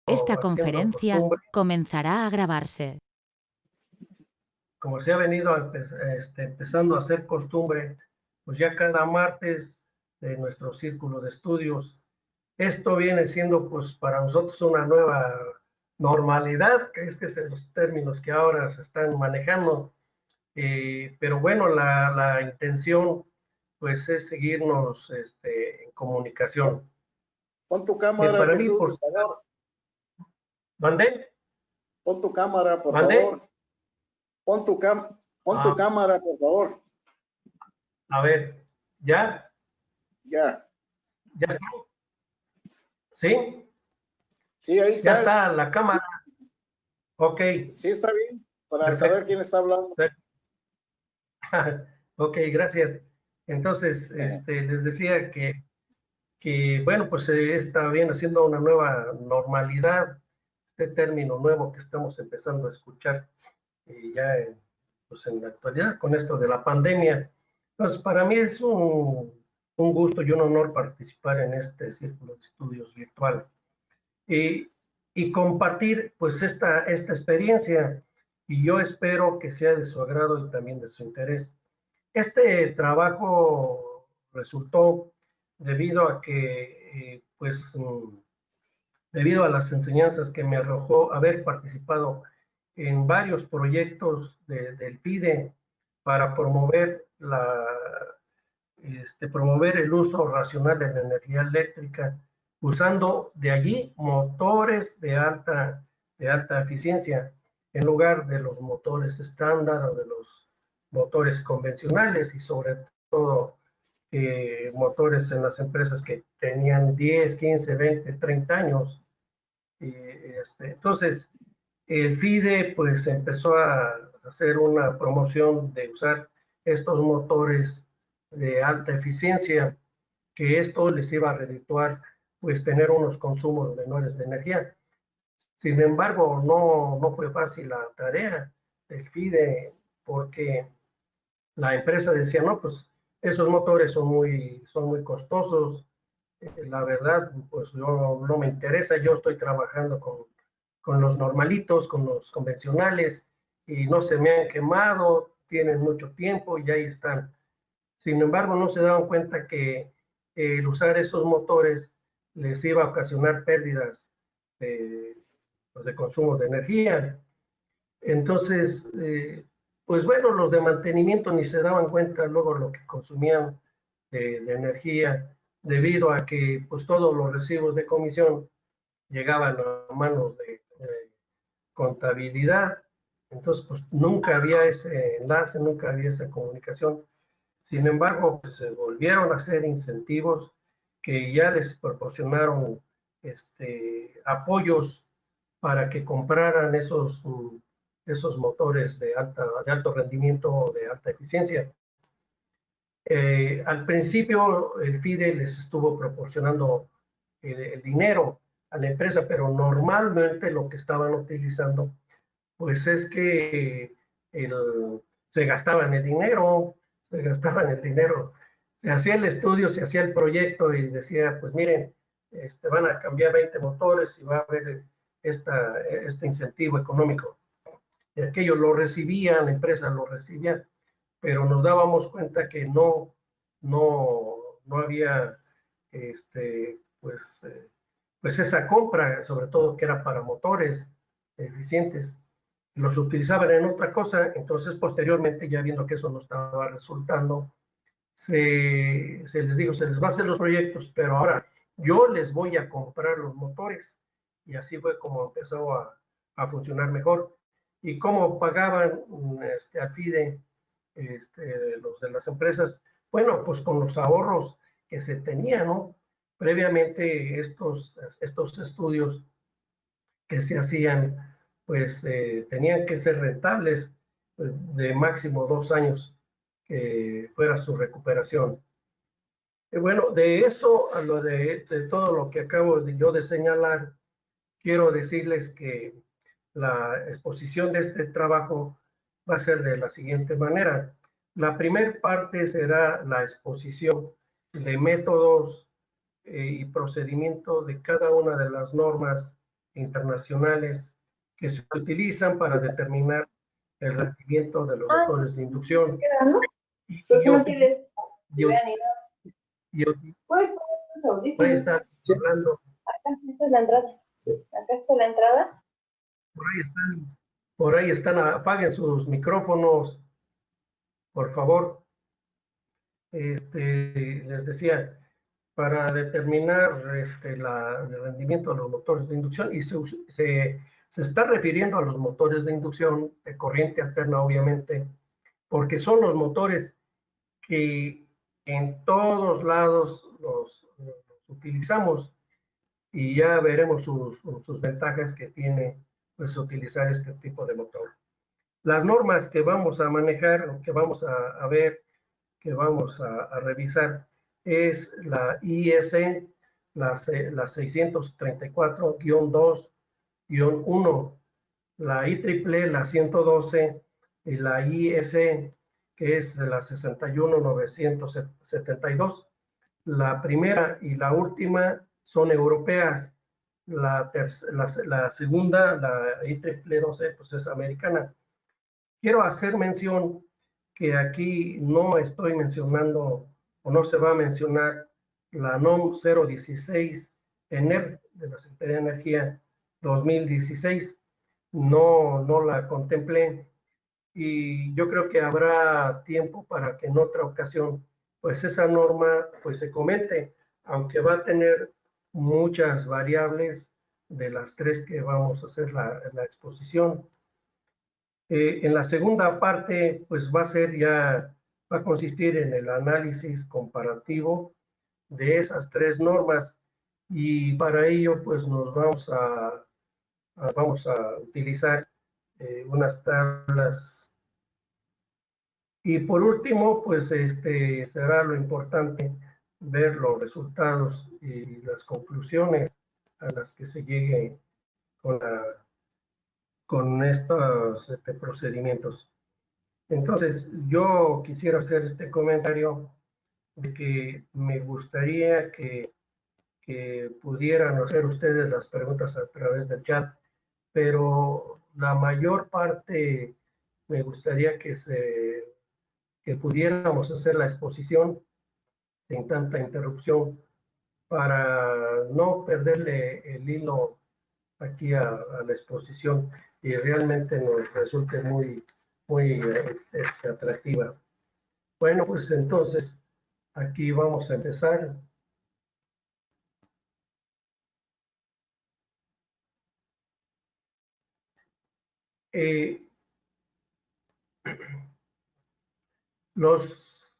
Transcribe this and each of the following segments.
Esta haciendo conferencia costumbre, comenzará a grabarse. como se ha venido empezando a hacer costumbre, pues ya cada martes de nuestro círculo de estudios, esto viene siendo pues para nosotros una nueva normalidad, que es los términos que ahora se están manejando, pero bueno, la intención pues es seguirnos en comunicación. Pon tu cámara, Para mí, Jesús, por por favor. ¿mandé? Pon tu cámara, por ¿Mandé? favor. Pon tu cámara, por favor. A ver, ¿ya? Ya. ¿Ya está? ¿Sí? Sí, ahí Ya estás. está la cámara. Ok. Sí, está bien. Para Perfecto. saber quién está hablando. Ok, gracias. Entonces, les decía que bueno, pues está bien haciendo una nueva normalidad, este término nuevo que estamos empezando a escuchar ya pues en la actualidad con esto de la pandemia. Entonces, para mí es un gusto y un honor participar en este círculo de estudios virtual y compartir pues esta experiencia, y yo espero que sea de su agrado y también de su interés. Este trabajo resultó debido a que, debido a las enseñanzas que me arrojó haber participado en varios proyectos del FIDE para promover el uso racional de la energía eléctrica, usando de allí motores de alta eficiencia en lugar de los motores estándar o de los motores convencionales, y sobre todo motores en las empresas que tenían 10, 15, 20, 30 años. Entonces, el FIDE pues empezó a hacer una promoción de usar estos motores de alta eficiencia, que esto les iba a redituar pues tener unos consumos menores de energía. Sin embargo, no fue fácil la tarea del FIDE, porque la empresa decía, no, pues esos motores son muy costosos, la verdad, pues no me interesa, yo estoy trabajando con los normalitos, con los convencionales, y no se me han quemado, tienen mucho tiempo y ahí están. Sin embargo, no se daban cuenta que el usar esos motores les iba a ocasionar pérdidas de consumo de energía. Entonces, pues bueno, los de mantenimiento ni se daban cuenta luego lo que consumían de energía, debido a que pues todos los recibos de comisión llegaban a manos de contabilidad. Entonces, pues nunca había ese enlace, nunca había esa comunicación. Sin embargo, pues, se volvieron a hacer incentivos que ya les proporcionaron apoyos para que compraran esos motores de alto rendimiento o de alta eficiencia. Al principio el FIDE les estuvo proporcionando el dinero a la empresa, pero normalmente lo que estaban utilizando pues es que se gastaban el dinero, se hacía el estudio, se hacía el proyecto y decía, pues miren, van a cambiar 20 motores y va a haber este incentivo económico. Y aquello lo recibía, la empresa lo recibía, pero nos dábamos cuenta que no había pues esa compra, sobre todo que era para motores eficientes, los utilizaban en otra cosa. Entonces posteriormente, ya viendo que eso no estaba resultando, se les dijo, se les va a hacer los proyectos, pero ahora yo les voy a comprar los motores, y así fue como empezó a funcionar mejor. ¿Y cómo pagaban al FIDE los de las empresas? Bueno, pues con los ahorros que se tenían, ¿no? Previamente estos estudios que se hacían, pues tenían que ser rentables, pues, de máximo 2 años que fuera su recuperación. Y bueno, de eso a lo de todo lo que acabo yo de señalar, quiero decirles que la exposición de este trabajo va a ser de la siguiente manera. La primera parte será la exposición de métodos y procedimientos de cada una de las normas internacionales que se utilizan para determinar el rendimiento de los motores de inducción. Y puede estar hablando. Acá está la entrada. Acá está la entrada. Por ahí están, apaguen sus micrófonos, por favor. Les decía, para determinar el rendimiento de los motores de inducción, y se está refiriendo a los motores de inducción de corriente alterna, obviamente, porque son los motores que en todos lados los utilizamos, y ya veremos sus ventajas que tiene pues utilizar este tipo de motor. Las normas que vamos a manejar, que vamos a ver, que vamos a revisar, es la IEC, la 634-2-1, la IEEE, la 112, y la IEC, que es la 61972. La primera y la última son europeas. La segunda, la IEEE 12, pues es americana. Quiero hacer mención que aquí no estoy mencionando o no se va a mencionar la NOM 016 ENER de la Secretaría de Energía 2016. No la contemplé, y yo creo que habrá tiempo para que en otra ocasión pues esa norma pues se comente, aunque va a tener muchas variables de las tres que vamos a hacer la exposición. En la segunda parte pues va a consistir en el análisis comparativo de esas tres normas, y para ello pues nos vamos a utilizar unas tablas. Y por último, pues será lo importante ver los resultados y las conclusiones a las que se llegue con estos procedimientos. Entonces, yo quisiera hacer este comentario de que me gustaría que pudieran hacer ustedes las preguntas a través del chat, pero la mayor parte me gustaría que pudiéramos hacer la exposición sin tanta interrupción, para no perderle el hilo aquí a la exposición y realmente nos resulte muy atractiva. Bueno, pues entonces aquí vamos a empezar.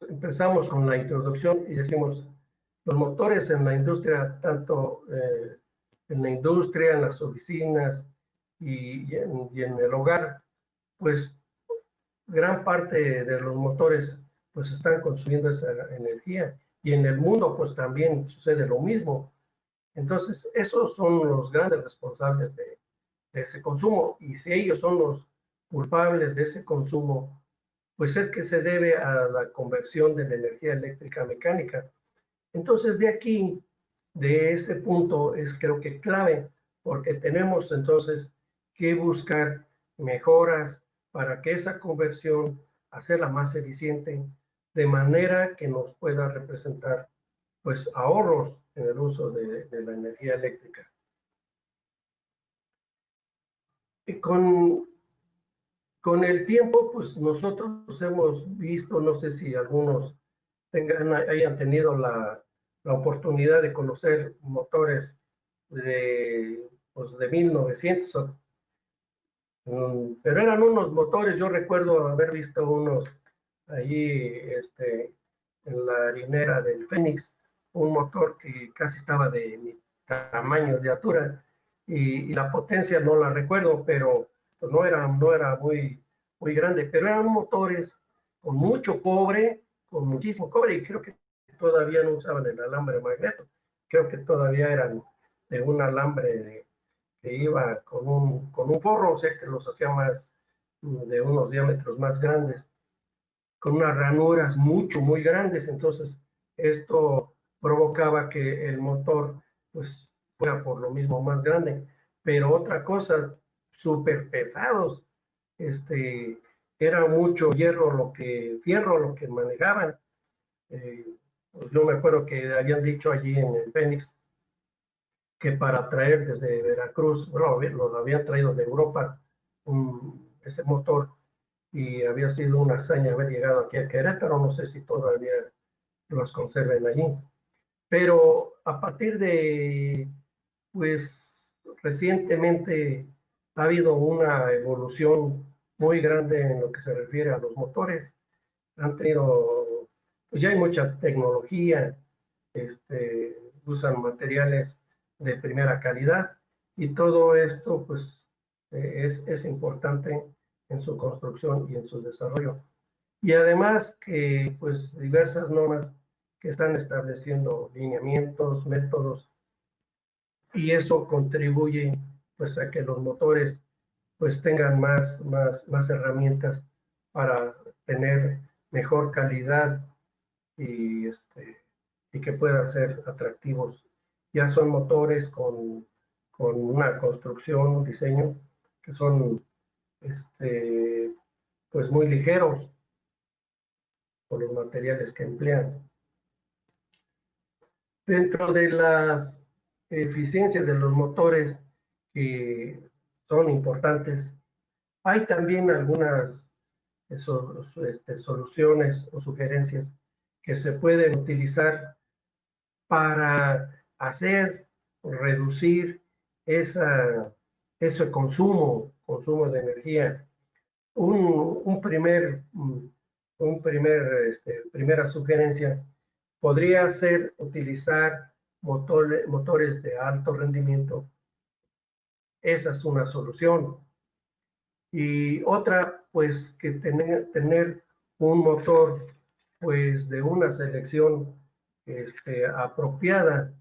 Empezamos con la introducción y decimos, los motores en la industria, tanto en la industria, en las oficinas y en el hogar, pues gran parte de los motores pues están consumiendo esa energía, y en el mundo pues también sucede lo mismo. Entonces esos son los grandes responsables de ese consumo, y si ellos son los culpables de ese consumo, pues es que se debe a la conversión de la energía eléctrica a mecánica. Entonces, de aquí, de ese punto, es creo que clave, porque tenemos entonces que buscar mejoras para que esa conversión, hacerla más eficiente, de manera que nos pueda representar pues ahorros en el uso de la energía eléctrica. Y con el tiempo, pues nosotros hemos visto, no sé si algunos hayan tenido la oportunidad de conocer motores de 1900, pero eran unos motores, yo recuerdo haber visto unos allí en la harinera del Fénix, un motor que casi estaba de mi tamaño de altura, y la potencia no la recuerdo, pero pues no era muy grande, pero eran motores con mucho cobre, con muchísimo cobre, y creo que todavía no usaban el alambre magneto, creo que todavía eran de un alambre que iba con un forro, o sea que los hacía de unos diámetros más grandes, con unas ranuras muy grandes. Entonces esto provocaba que el motor pues fuera por lo mismo más grande. pero otra cosa, súper pesados, era mucho fierro lo que manejaban. Pues yo me acuerdo que habían dicho allí en el Fénix que para traer desde Veracruz, bueno, los habían traído de Europa ese motor, y había sido una hazaña haber llegado aquí a Querétaro, no sé si todavía los conserven allí. Pero a partir de, pues recientemente ha habido una evolución muy grande en lo que se refiere a los motores. Han tenido, pues ya hay mucha tecnología, usan materiales de primera calidad, y todo esto pues es importante en su construcción y en su desarrollo. Y además que pues diversas normas que están estableciendo lineamientos, métodos, y eso contribuye pues a que los motores pues tengan más herramientas para tener mejor calidad y, y que puedan ser atractivos. Ya son motores con una construcción, un diseño que son pues muy ligeros por los materiales que emplean. Dentro de las eficiencias de los motores que son importantes, hay también algunas soluciones o sugerencias que se pueden utilizar para hacer reducir ese consumo de energía. Primera sugerencia podría ser utilizar motores de alto rendimiento. Esa es una solución. Y otra, pues que tener un motor pues de una selección apropiada,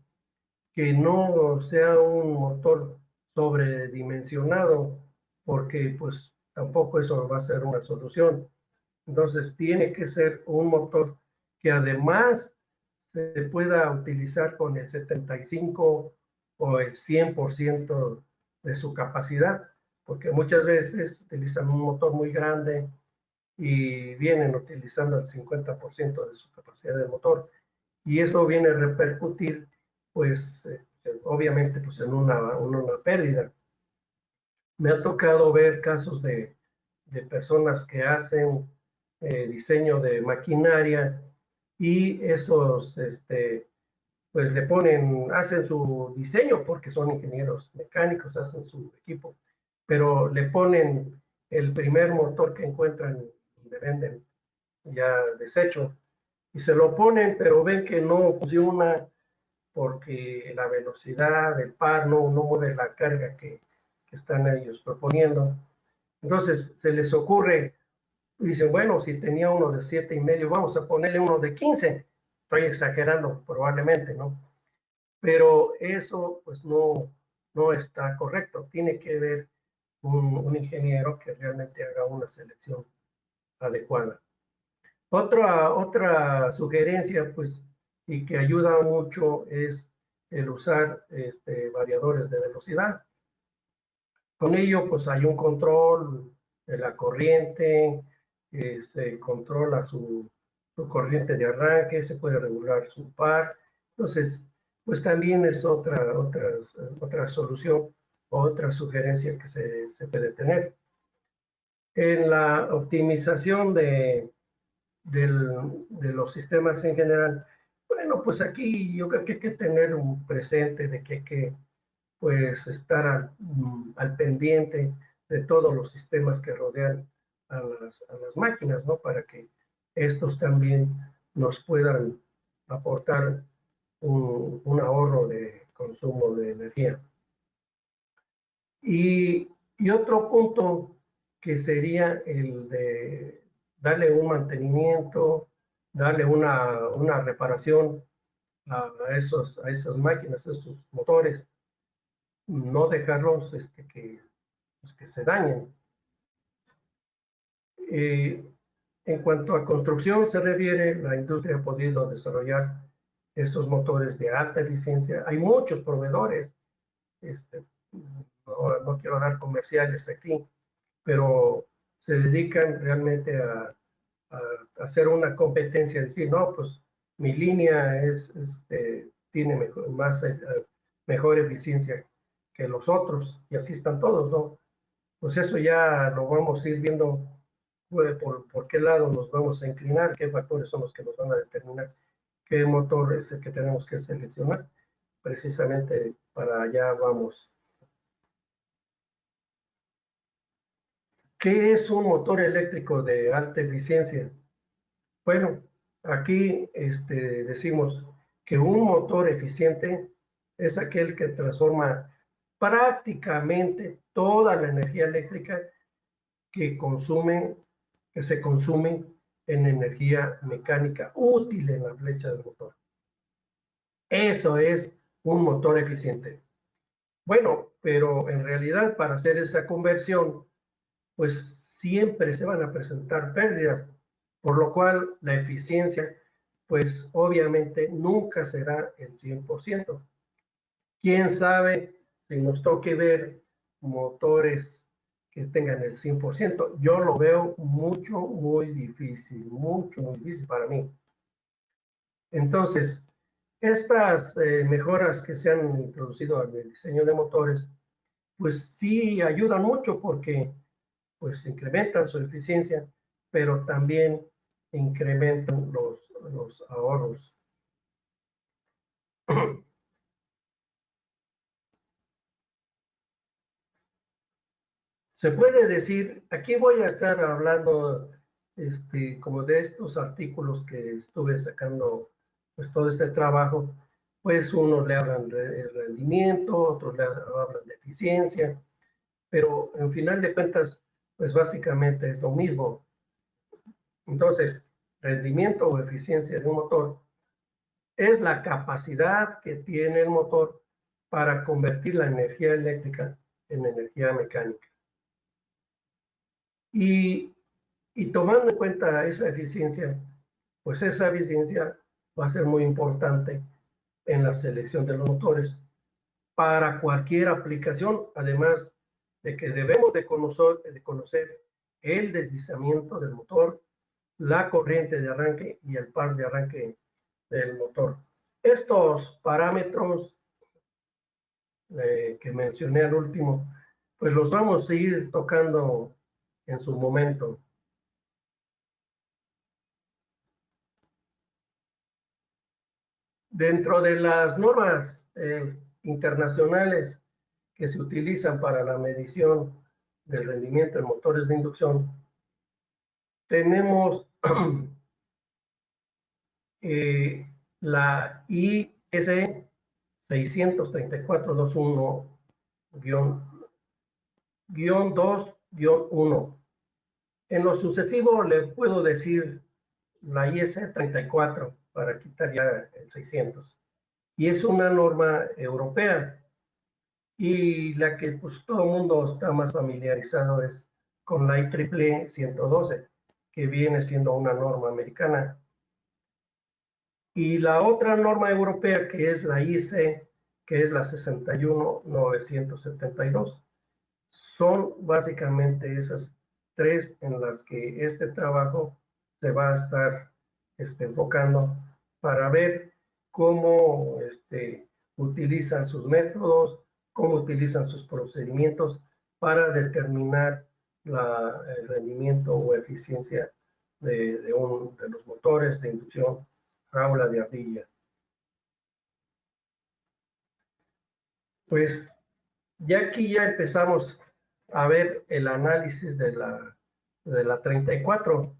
que no sea un motor sobredimensionado, porque pues tampoco eso va a ser una solución. Entonces tiene que ser un motor que además se pueda utilizar con el 75 o el 100% de su capacidad, porque muchas veces utilizan un motor muy grande y vienen utilizando el 50% de su capacidad de motor, y eso viene a repercutir pues obviamente pues en una pérdida. Me ha tocado ver casos de personas que hacen diseño de maquinaria, y esos pues le hacen su diseño porque son ingenieros mecánicos, hacen su equipo, pero le ponen el primer motor que encuentran donde venden ya desecho, y se lo ponen, pero ven que no funciona porque la velocidad del par no mueve la carga que están ellos proponiendo. Entonces se les ocurre, dicen, bueno, si tenía uno de 7,5, vamos a ponerle uno de 15. Estoy exagerando probablemente, ¿no? Pero eso pues no está correcto. Tiene que haber un ingeniero que realmente haga una selección adecuada. Otra sugerencia, pues, y que ayuda mucho, es el usar variadores de velocidad. Con ello, pues, hay un control de la corriente, se controla su corriente de arranque, se puede regular su par. Entonces, pues también es otra solución, otra sugerencia que se puede tener. En la optimización de los sistemas en general, bueno, pues aquí yo creo que hay que tener un presente de que hay que pues estar al pendiente de todos los sistemas que rodean a las máquinas, ¿no? Para que estos también nos puedan aportar un ahorro de consumo de energía. Y otro punto que sería el de darle un mantenimiento, darle una reparación a esas máquinas, a esos motores, no dejarlos que se dañen. En cuanto a construcción se refiere, la industria ha podido desarrollar estos motores de alta eficiencia. Hay muchos proveedores, no quiero dar comerciales aquí, pero se dedican realmente a hacer una competencia, decir, no, pues mi línea tiene mejor eficiencia que los otros, y así están todos, ¿no? Pues eso ya lo vamos a ir viendo por qué lado nos vamos a inclinar, qué factores son los que nos van a determinar qué motor es el que tenemos que seleccionar. Precisamente para allá vamos. ¿Qué es un motor eléctrico de alta eficiencia? Bueno, aquí decimos que un motor eficiente es aquel que transforma prácticamente toda la energía eléctrica que se consume en energía mecánica útil en la flecha del motor. Eso es un motor eficiente. Bueno, pero en realidad para hacer esa conversión, pues siempre se van a presentar pérdidas, por lo cual la eficiencia, pues obviamente nunca será el 100%. ¿Quién sabe si nos toque ver motores que tengan el 100%? Yo lo veo muy difícil para mí. Entonces, estas mejoras que se han introducido en el diseño de motores, pues sí ayudan mucho porque pues incrementan su eficiencia, pero también incrementan los ahorros. Se puede decir, aquí voy a estar hablando como de estos artículos que estuve sacando, pues todo este trabajo, pues unos le hablan de rendimiento, otros le hablan de eficiencia, pero en final de cuentas, pues básicamente es lo mismo. Entonces, rendimiento o eficiencia de un motor es la capacidad que tiene el motor para convertir la energía eléctrica en energía mecánica. Y tomando en cuenta esa eficiencia, pues esa eficiencia va a ser muy importante en la selección de los motores para cualquier aplicación, además de que debemos de conocer el deslizamiento del motor, la corriente de arranque y el par de arranque del motor. Estos parámetros que mencioné al último, pues los vamos a ir tocando en su momento. Dentro de las normas internacionales que se utilizan para la medición del rendimiento en motores de inducción, tenemos la IS 63421-2-1. En lo sucesivo le puedo decir la IS 34 para quitar ya el 600. Y es una norma europea. Y la que pues todo el mundo está más familiarizado es con la IEEE 112, que viene siendo una norma americana. Y la otra norma europea, que es la IC, que es la 61972. Son básicamente esas tres en las que este trabajo se va a estar enfocando para ver cómo utilizan sus métodos, cómo utilizan sus procedimientos para determinar el rendimiento o eficiencia de los motores de inducción jaula de ardilla. Pues ya aquí ya empezamos a ver el análisis de la 34,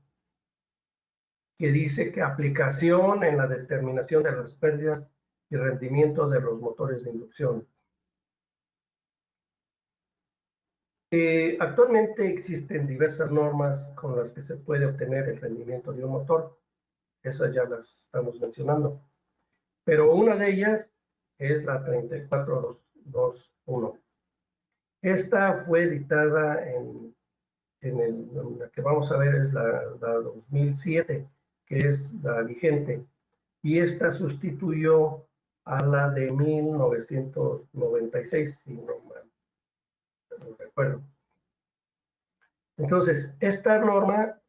que dice que aplicación en la determinación de las pérdidas y rendimiento de los motores de inducción. Actualmente existen diversas normas con las que se puede obtener el rendimiento de un motor. Esas ya las estamos mencionando. Pero una de ellas es la 3421. Esta fue editada en la que vamos a ver es la 2007, que es la vigente. Y esta sustituyó a la de 1996, si no mal lo recuerdo. Entonces, esta norma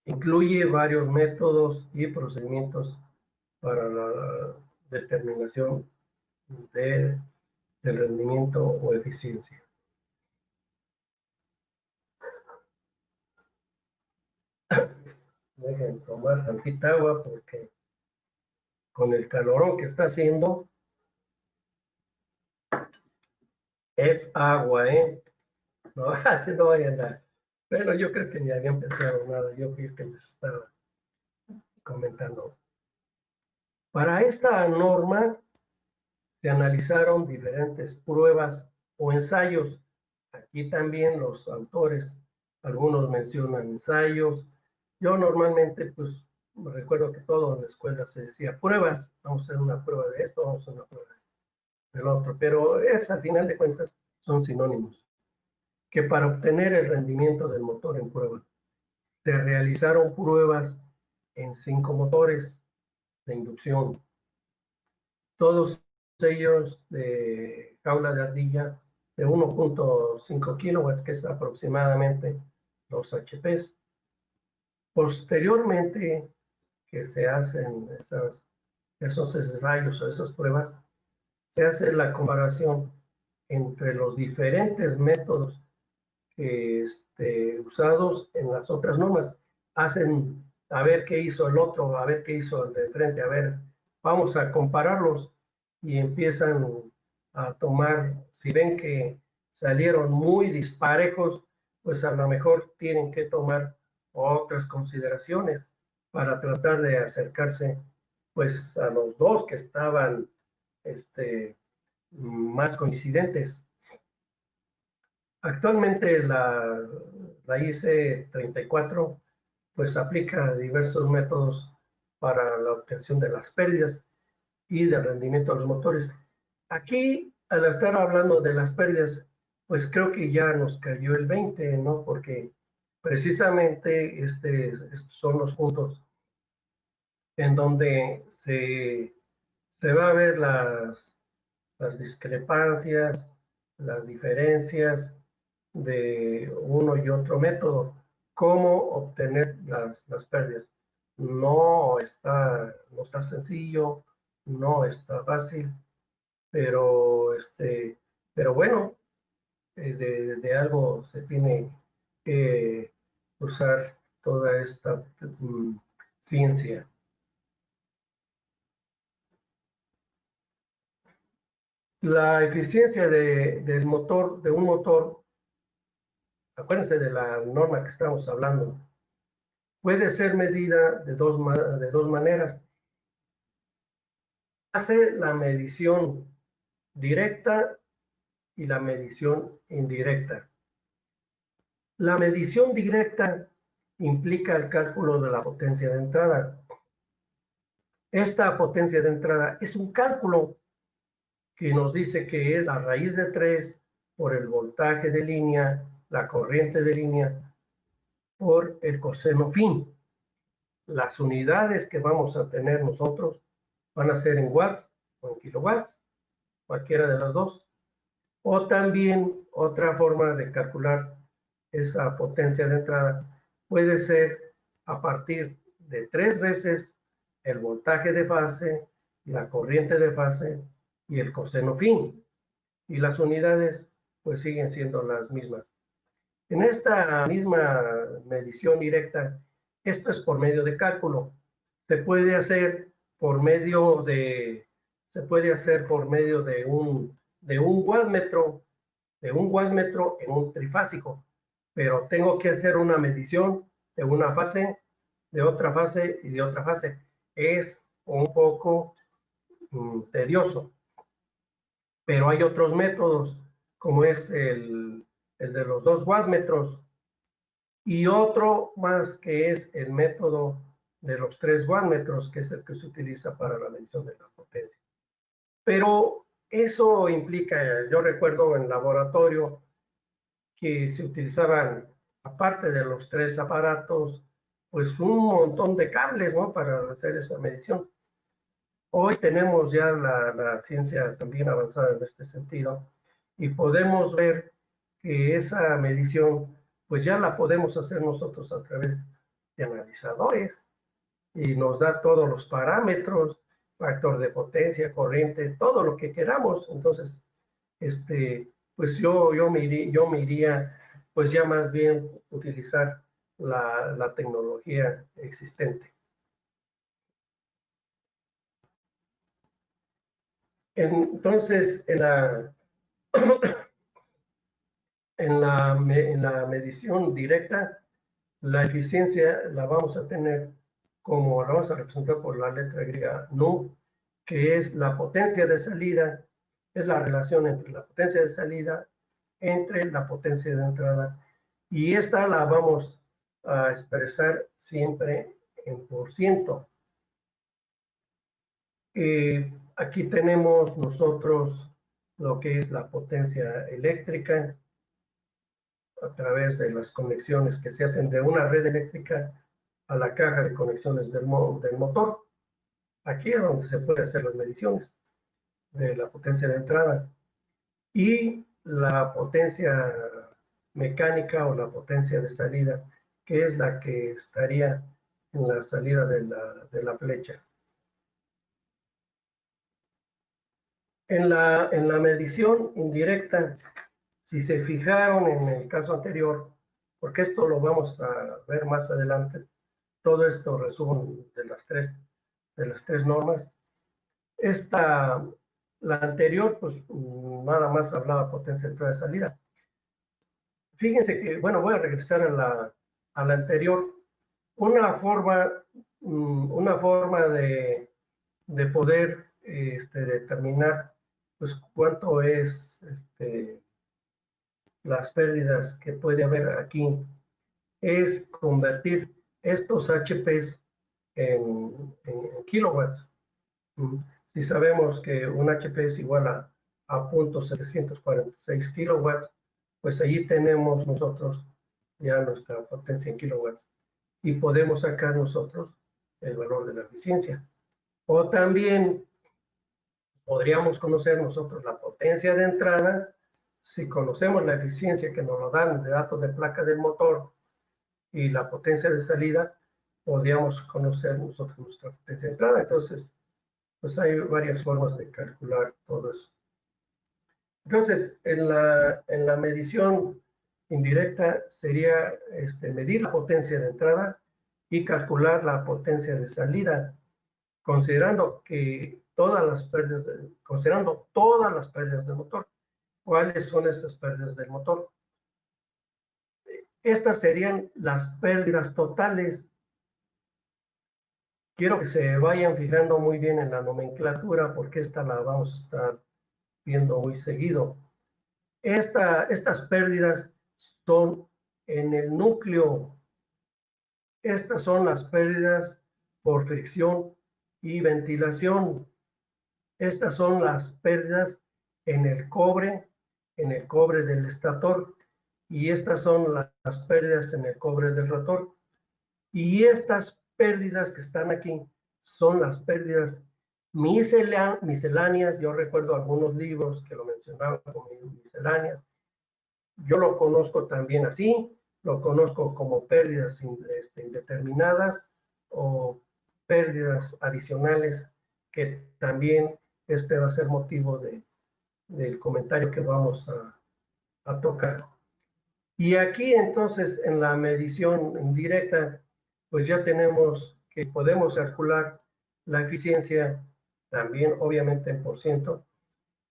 incluye varios métodos y procedimientos para la determinación del rendimiento o eficiencia. Dejen tomar tantita agua porque con el calorón que está haciendo es agua, ¿eh? No, no vaya a andar. Pero yo creo que ni había empezado nada. Yo creo que les estaba comentando. Para esta norma se analizaron diferentes pruebas o ensayos. Aquí también los autores, algunos mencionan ensayos. Yo normalmente, pues, me recuerdo que todo en la escuela se decía pruebas. Vamos a hacer una prueba de esto, vamos a hacer una prueba del otro. Pero es, al final de cuentas, son sinónimos. Que para obtener el rendimiento del motor en prueba, se realizaron pruebas en 5 motores de inducción. Todos ellos de jaula de ardilla de 1.5 kilowatts, que es aproximadamente 2 HPs. Posteriormente que se hacen esos ensayos o esas pruebas, se hace la comparación entre los diferentes métodos usados en las otras normas. Hacen a ver qué hizo el otro, a ver qué hizo el de frente, a ver, vamos a compararlos y empiezan a tomar, si ven que salieron muy disparejos, pues a lo mejor tienen que tomar otras consideraciones para tratar de acercarse pues a los dos que estaban más coincidentes. Actualmente la IC 34 pues aplica diversos métodos para la obtención de las pérdidas y del rendimiento de los motores. Aquí, al estar hablando de las pérdidas, pues creo que ya nos cayó el 20, ¿no? Porque precisamente estos son los puntos en donde se va a ver las discrepancias, las diferencias de uno y otro método. ¿Cómo obtener las pérdidas? No está sencillo, no está fácil, pero, pero bueno, de algo se tiene que usar toda esta ciencia. La eficiencia del motor, de un motor, acuérdense de la norma que estamos hablando, puede ser medida de dos maneras. Hace la medición directa y la medición indirecta. La medición directa implica el cálculo de la potencia de entrada. Esta potencia de entrada es un cálculo que nos dice que es la raíz de 3 por el voltaje de línea, la corriente de línea, por el coseno fin. Las unidades que vamos a tener nosotros van a ser en watts o en kilowatts, cualquiera de las dos. O también otra forma de calcular esa potencia de entrada puede ser a partir de 3 veces el voltaje de fase, la corriente de fase y el coseno fin. Y las unidades pues siguen siendo las mismas. En esta misma medición directa, esto es por medio de cálculo. Se puede hacer por medio de un wattmetro, en un trifásico, pero tengo que hacer una medición de una fase, de otra fase y de otra fase. Es un poco tedioso, pero hay otros métodos, como es el de los 2 wattmetros, y otro más que es el método de los 3 wattmetros, que es el que se utiliza para la medición de la potencia. Pero eso implica, yo recuerdo en laboratorio que se utilizaban, aparte de los 3 aparatos, pues un montón de cables, ¿no? Para hacer esa medición. Hoy tenemos ya la ciencia también avanzada en este sentido, y podemos ver que esa medición pues ya la podemos hacer nosotros a través de analizadores y nos da todos los parámetros, factor de potencia, corriente, todo lo que queramos. Entonces, pues yo me iría pues ya más bien utilizar la tecnología existente. Entonces, en la medición directa, la eficiencia la vamos a tener como la vamos a representar por la letra griega nu, que es la potencia de salida, es la relación entre la potencia de salida entre la potencia de entrada, y esta la vamos a expresar siempre en por ciento. Aquí tenemos nosotros lo que es la potencia eléctrica a través de las conexiones que se hacen de una red eléctrica a la caja de conexiones del motor. Aquí es donde se pueden hacer las mediciones de la potencia de entrada. Y la potencia mecánica o la potencia de salida, que es la que estaría en la salida de la flecha. En la medición indirecta, si se fijaron en el caso anterior, porque esto lo vamos a ver más adelante, todo esto resumen de las tres normas. La anterior, pues nada más hablaba potencia de entrada y salida. Fíjense que, bueno, voy a regresar a la anterior. Una forma de poder determinar pues cuánto es las pérdidas que puede haber aquí es convertir estos HPs en kilowatts. Si sabemos que un HP es igual a 0.746 kilowatts, pues allí tenemos nosotros ya nuestra potencia en kilowatts y podemos sacar nosotros el valor de la eficiencia. O también podríamos conocer nosotros la potencia de entrada. Si conocemos la eficiencia que nos lo dan de datos de placa del motor y la potencia de salida, podríamos conocer nosotros nuestra potencia de entrada. Entonces, pues hay varias formas de calcular todo eso. Entonces, en la medición indirecta sería medir la potencia de entrada y calcular la potencia de salida, considerando todas las pérdidas del motor. ¿Cuáles son esas pérdidas del motor? Estas serían las pérdidas totales. Quiero que se vayan fijando muy bien en la nomenclatura porque esta la vamos a estar viendo muy seguido. Estas pérdidas son en el núcleo. Estas son las pérdidas por fricción y ventilación. Estas son las pérdidas en el cobre del estator, y estas son las pérdidas en el cobre del rotor. Y estas pérdidas que están aquí son las pérdidas misceláneas. Yo recuerdo algunos libros que lo mencionaban como misceláneas. Yo lo conozco también así, lo conozco como pérdidas indeterminadas o pérdidas adicionales, que también va a ser motivo del comentario que vamos a tocar. Y aquí entonces en la medición indirecta, pues ya tenemos que podemos calcular la eficiencia también obviamente en por ciento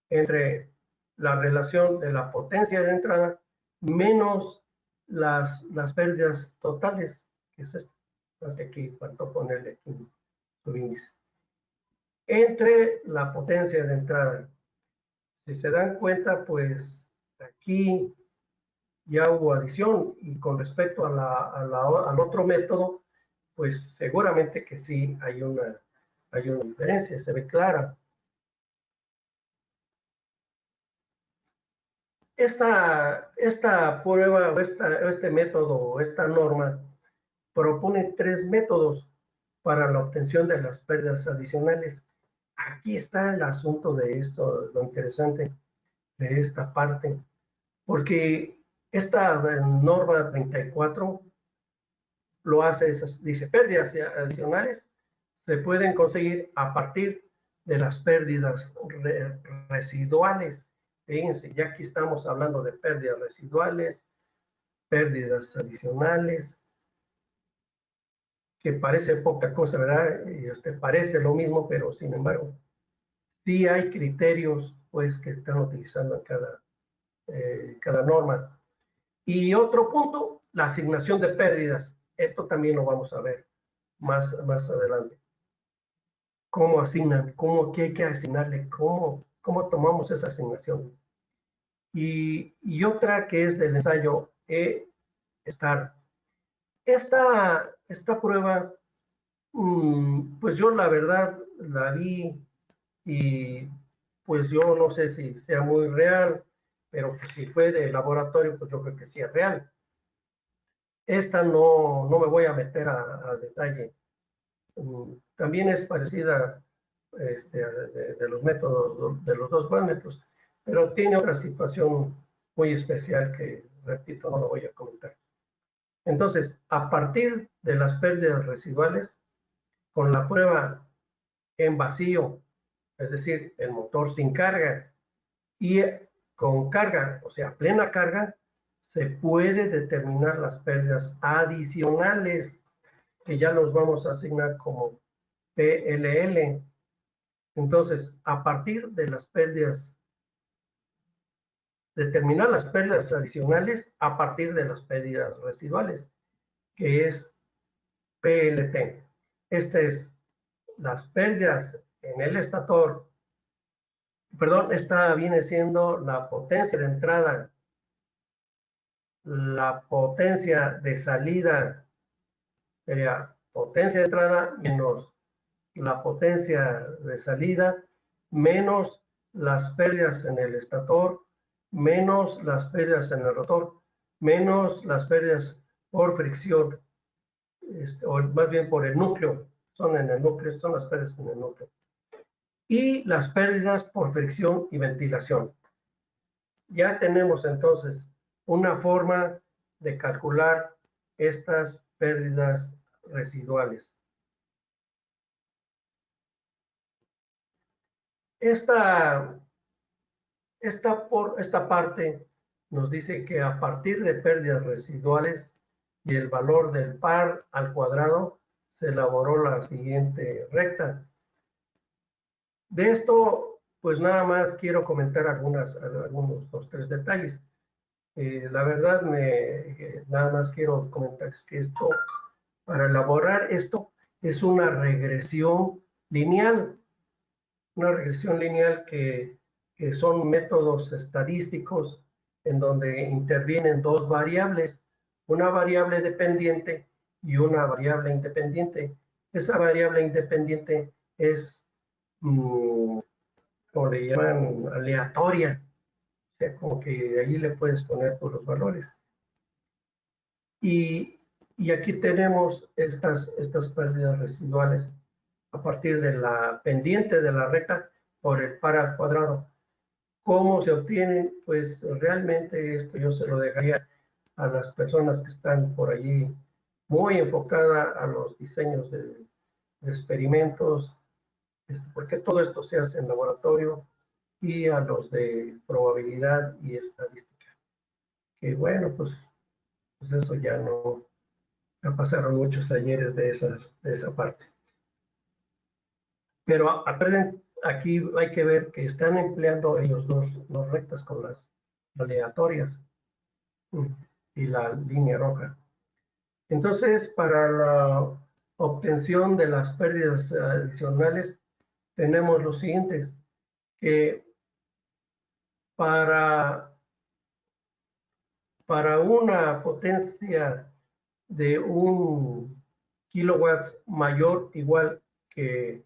entre la relación de la potencia de entrada menos las pérdidas totales, que es esto. Así que aquí faltó ponerle aquí su índice. Entre la potencia de entrada. Si se dan cuenta, pues aquí ya hubo adición, y con respecto al otro método, pues seguramente que sí hay una diferencia, se ve clara. Esta prueba, este método, esta norma, propone 3 métodos para la obtención de las pérdidas adicionales. Aquí está el asunto de esto, lo interesante. de esta parte, porque esta norma 34 lo hace, dice, pérdidas adicionales se pueden conseguir a partir de las pérdidas residuales. Fíjense, ya aquí estamos hablando de pérdidas residuales, pérdidas adicionales, que parece poca cosa, ¿verdad? Y parece lo mismo, pero sin embargo, sí hay criterios, pues, que están utilizando en cada norma. Y otro punto, la asignación de pérdidas. Esto también lo vamos a ver más adelante. ¿Cómo asignan? ¿Qué hay que asignarle? ¿Cómo tomamos esa asignación? Y otra que es del ensayo E-STAR. Esta prueba, pues yo la verdad la vi y pues yo no sé si sea muy real, pero pues si fue de laboratorio, pues yo creo que sí es real. Esta no me voy a meter a detalle. También es parecida de los métodos, de los dos parámetros, pero tiene otra situación muy especial que, repito, no lo voy a comentar. Entonces, a partir de las pérdidas residuales, con la prueba en vacío, es decir, el motor sin carga, y con carga, o sea, plena carga, se puede determinar las pérdidas adicionales, que ya los vamos a asignar como PLL. Entonces, a partir de las pérdidas, determinar las pérdidas adicionales a partir de las pérdidas residuales, que es PLT. Es las pérdidas en el estator, perdón, esta viene siendo la potencia de entrada, la potencia de salida, sería potencia de entrada menos la potencia de salida, menos las pérdidas en el estator, menos las pérdidas en el rotor, menos las pérdidas por fricción, o más bien por el núcleo, son en el núcleo, son las pérdidas en el núcleo. Y las pérdidas por fricción y ventilación. Ya tenemos entonces una forma de calcular estas pérdidas residuales. Esta parte nos dice que a partir de pérdidas residuales y el valor del par al cuadrado, se elaboró la siguiente recta. De esto, pues nada más quiero comentar algunos 2-3 detalles. La verdad, nada más quiero comentar que para elaborar esto, es una regresión lineal. Una regresión lineal que son métodos estadísticos en donde intervienen dos variables, una variable dependiente y una variable independiente. Esa variable independiente es, como le llaman, aleatoria, o sea, como que de ahí le puedes poner todos los valores. Y aquí tenemos estas pérdidas residuales a partir de la pendiente de la recta por el par al cuadrado. ¿Cómo se obtienen? Pues realmente esto yo se lo dejaría a las personas que están por allí muy enfocadas a los diseños de experimentos, porque todo esto se hace en laboratorio, y a los de probabilidad y estadística. Que bueno, pues eso ya no pasaron muchos ayeres de esa parte. Pero aprenden, aquí hay que ver que están empleando ellos dos rectas con las aleatorias y la línea roja. Entonces, para la obtención de las pérdidas adicionales, tenemos los siguientes, que para una potencia de 1 kilowatt mayor, igual que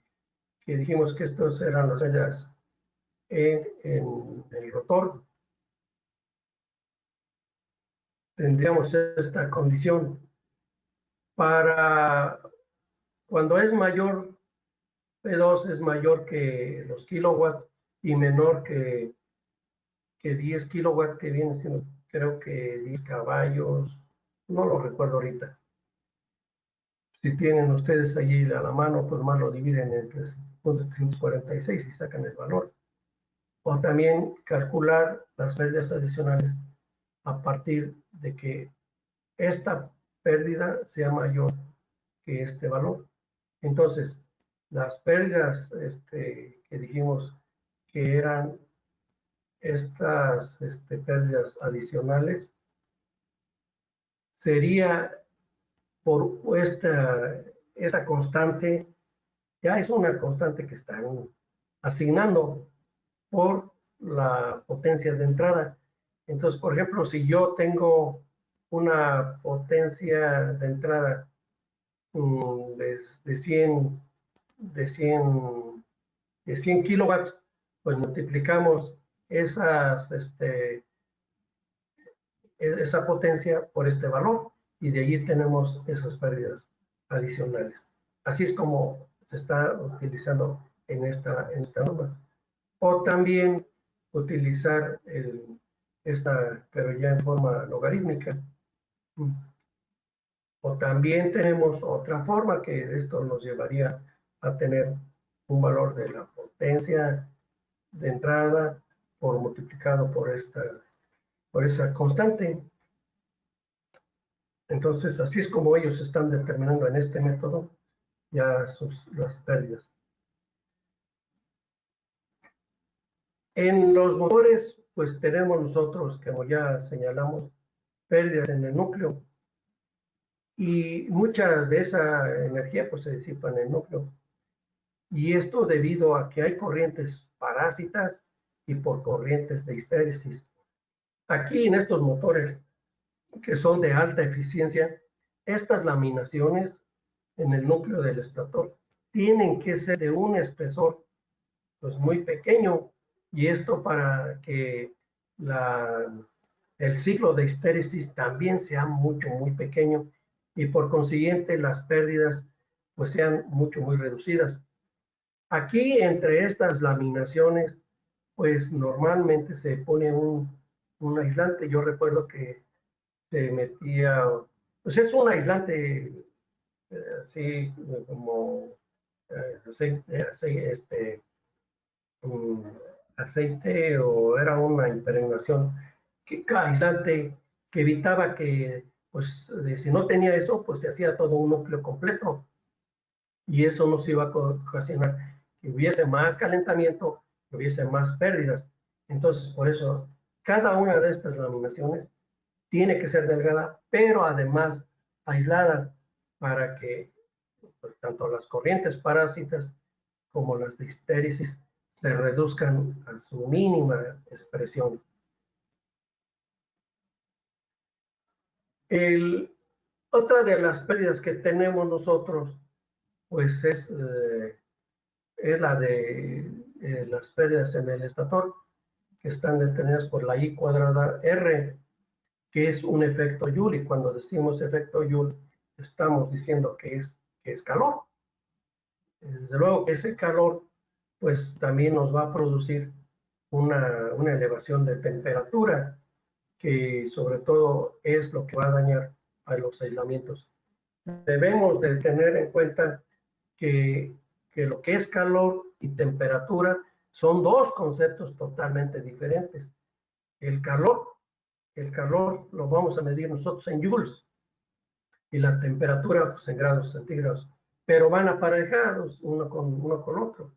dijimos que estos eran las pérdidas en el rotor, tendríamos esta condición. Para cuando es mayor, P2 es mayor que los kilowatts y menor que que 10 kilowatts, que viene siendo, creo que 10 caballos, no lo recuerdo ahorita. Si tienen ustedes allí a la mano, pues más lo dividen entre 346 y sacan el valor. O también calcular las pérdidas adicionales a partir de que esta pérdida sea mayor que este valor. Entonces, las pérdidas que dijimos que eran estas pérdidas adicionales, sería por esta constante, ya es una constante que están asignando por la potencia de entrada. Entonces, por ejemplo, si yo tengo una potencia de entrada de 100 kilowatts, pues multiplicamos esa potencia por este valor y de allí tenemos esas pérdidas adicionales. Así es como se está utilizando en esta norma. O también utilizar pero ya en forma logarítmica. O también tenemos otra forma que esto nos llevaría a tener un valor de la potencia de entrada multiplicado por esa constante. Entonces, así es como ellos están determinando en este método ya las pérdidas. En los motores, pues tenemos nosotros, como ya señalamos, pérdidas en el núcleo. Y mucha de esa energía pues se disipa en el núcleo. Y esto debido a que hay corrientes parásitas y por corrientes de histéresis. Aquí en estos motores que son de alta eficiencia, estas laminaciones en el núcleo del estator tienen que ser de un espesor pues muy pequeño, y esto para que el ciclo de histéresis también sea muy pequeño y por consiguiente las pérdidas pues sean muy reducidas. Aquí entre estas laminaciones pues normalmente se pone un aislante. Yo recuerdo que se metía, pues es un aislante así como aceite o era una impregnación aislante que evitaba que, pues, si no tenía eso, pues se hacía todo un núcleo completo y eso nos iba a ocasionar que hubiese más calentamiento, que hubiese más pérdidas. Entonces, por eso, cada una de estas laminaciones tiene que ser delgada, pero además aislada para que pues, tanto las corrientes parásitas como las de histéresis se reduzcan a su mínima expresión. Otra de las pérdidas que tenemos nosotros, pues es la de las pérdidas en el estator, que están detenidas por la I cuadrada R, que es un efecto Joule, y cuando decimos efecto Joule, estamos diciendo que es calor. Desde luego que ese calor, pues también nos va a producir una elevación de temperatura, que sobre todo es lo que va a dañar a los aislamientos. Debemos de tener en cuenta que lo que es calor y temperatura son dos conceptos totalmente diferentes. El calor lo vamos a medir nosotros en joules y la temperatura pues, en grados centígrados, pero van aparejados uno con otro.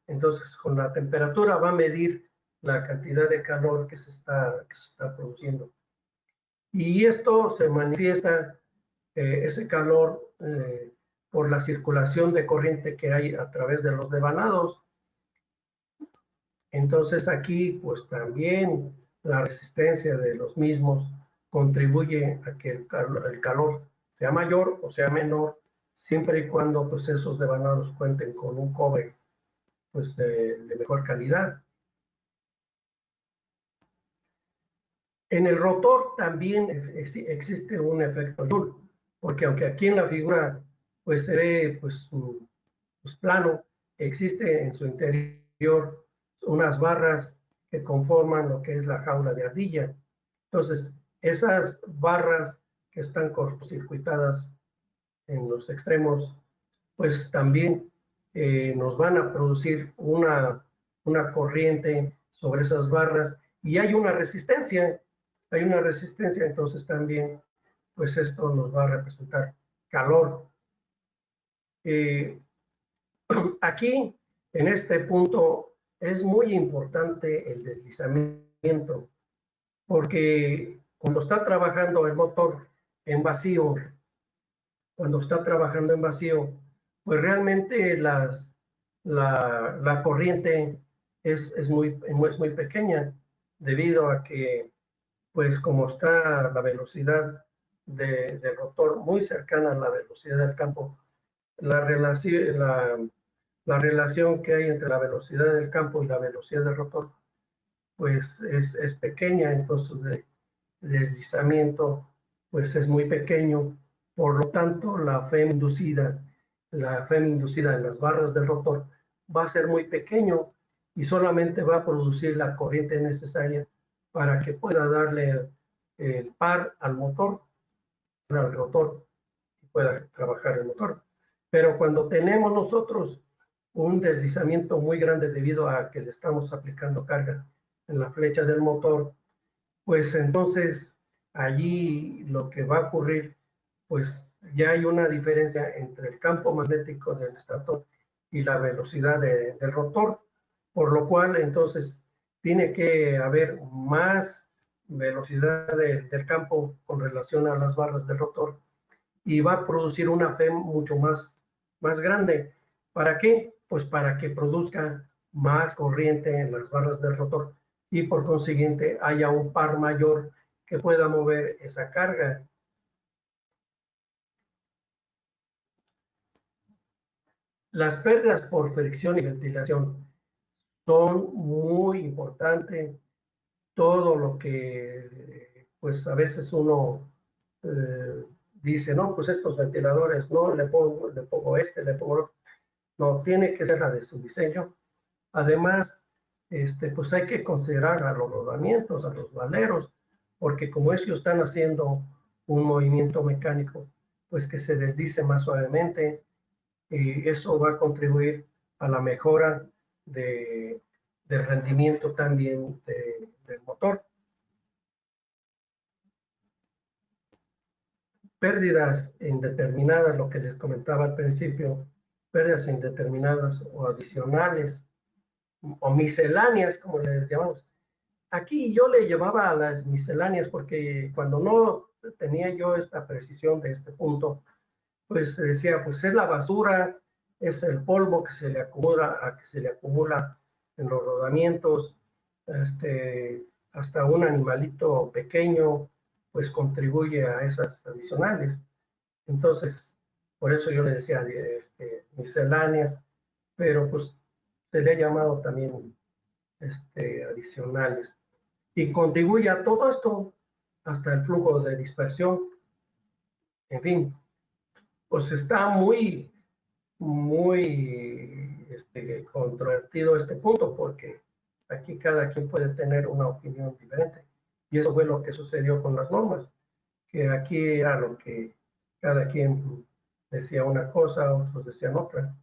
Entonces, con la temperatura va a medir la cantidad de calor que se está produciendo. Y esto se manifiesta, ese calor, por la circulación de corriente que hay a través de los devanados. Entonces aquí, pues también la resistencia de los mismos contribuye a que el calor sea mayor o sea menor, siempre y cuando pues, esos devanados cuenten con un cobre pues, de mejor calidad. En el rotor también existe un efecto Joule, porque aunque aquí en la figura pues se ve pues plano, existe en su interior unas barras que conforman lo que es la jaula de ardilla. Entonces, esas barras que están cortocircuitadas en los extremos, pues también nos van a producir una corriente sobre esas barras y hay una resistencia, entonces también, pues esto nos va a representar calor. Aquí, en este punto, es muy importante el deslizamiento, porque cuando está trabajando el motor en vacío, pues realmente la corriente es muy pequeña, debido a que, pues como está la velocidad del rotor muy cercana a la velocidad del campo, la relación que hay entre la velocidad del campo y la velocidad del rotor, pues es pequeña, entonces el deslizamiento pues es muy pequeño, por lo tanto la FEM inducida en las barras del rotor va a ser muy pequeño y solamente va a producir la corriente necesaria para que pueda darle el par al motor, al rotor, y pueda trabajar el motor. Pero cuando tenemos nosotros un deslizamiento muy grande debido a que le estamos aplicando carga en la flecha del motor, pues entonces allí lo que va a ocurrir, pues ya hay una diferencia entre el campo magnético del estator y la velocidad del rotor, por lo cual entonces tiene que haber más velocidad del campo con relación a las barras del rotor y va a producir una FEM mucho más grande. ¿Para qué? Pues para que produzca más corriente en las barras del rotor y por consiguiente haya un par mayor que pueda mover esa carga. Las pérdidas por fricción y ventilación son muy importantes. Todo lo que, pues a veces uno dice, no, pues estos ventiladores, no, le pongo le pongo otro. No, tiene que ser la de su diseño. Además, pues hay que considerar a los rodamientos, a los valeros, porque como ellos están haciendo un movimiento mecánico, pues que se deslice más suavemente, y eso va a contribuir a la mejora del rendimiento también del motor. Pérdidas indeterminadas, lo que les comentaba al principio, pérdidas indeterminadas o adicionales o misceláneas, como les llamamos. Aquí yo le llevaba a las misceláneas porque cuando no tenía yo esta precisión de este punto, pues decía, pues es la basura, es el polvo que se le acumula en los rodamientos, hasta un animalito pequeño, pues contribuye a esas adicionales. Entonces, por eso yo le decía misceláneas, pero pues se le ha llamado también adicionales. Y contribuye a todo esto, hasta el flujo de dispersión. En fin, pues está muy controvertido este punto, porque aquí cada quien puede tener una opinión diferente. Y eso fue lo que sucedió con las normas, que aquí era lo que cada quien decía una cosa, otros decían otra.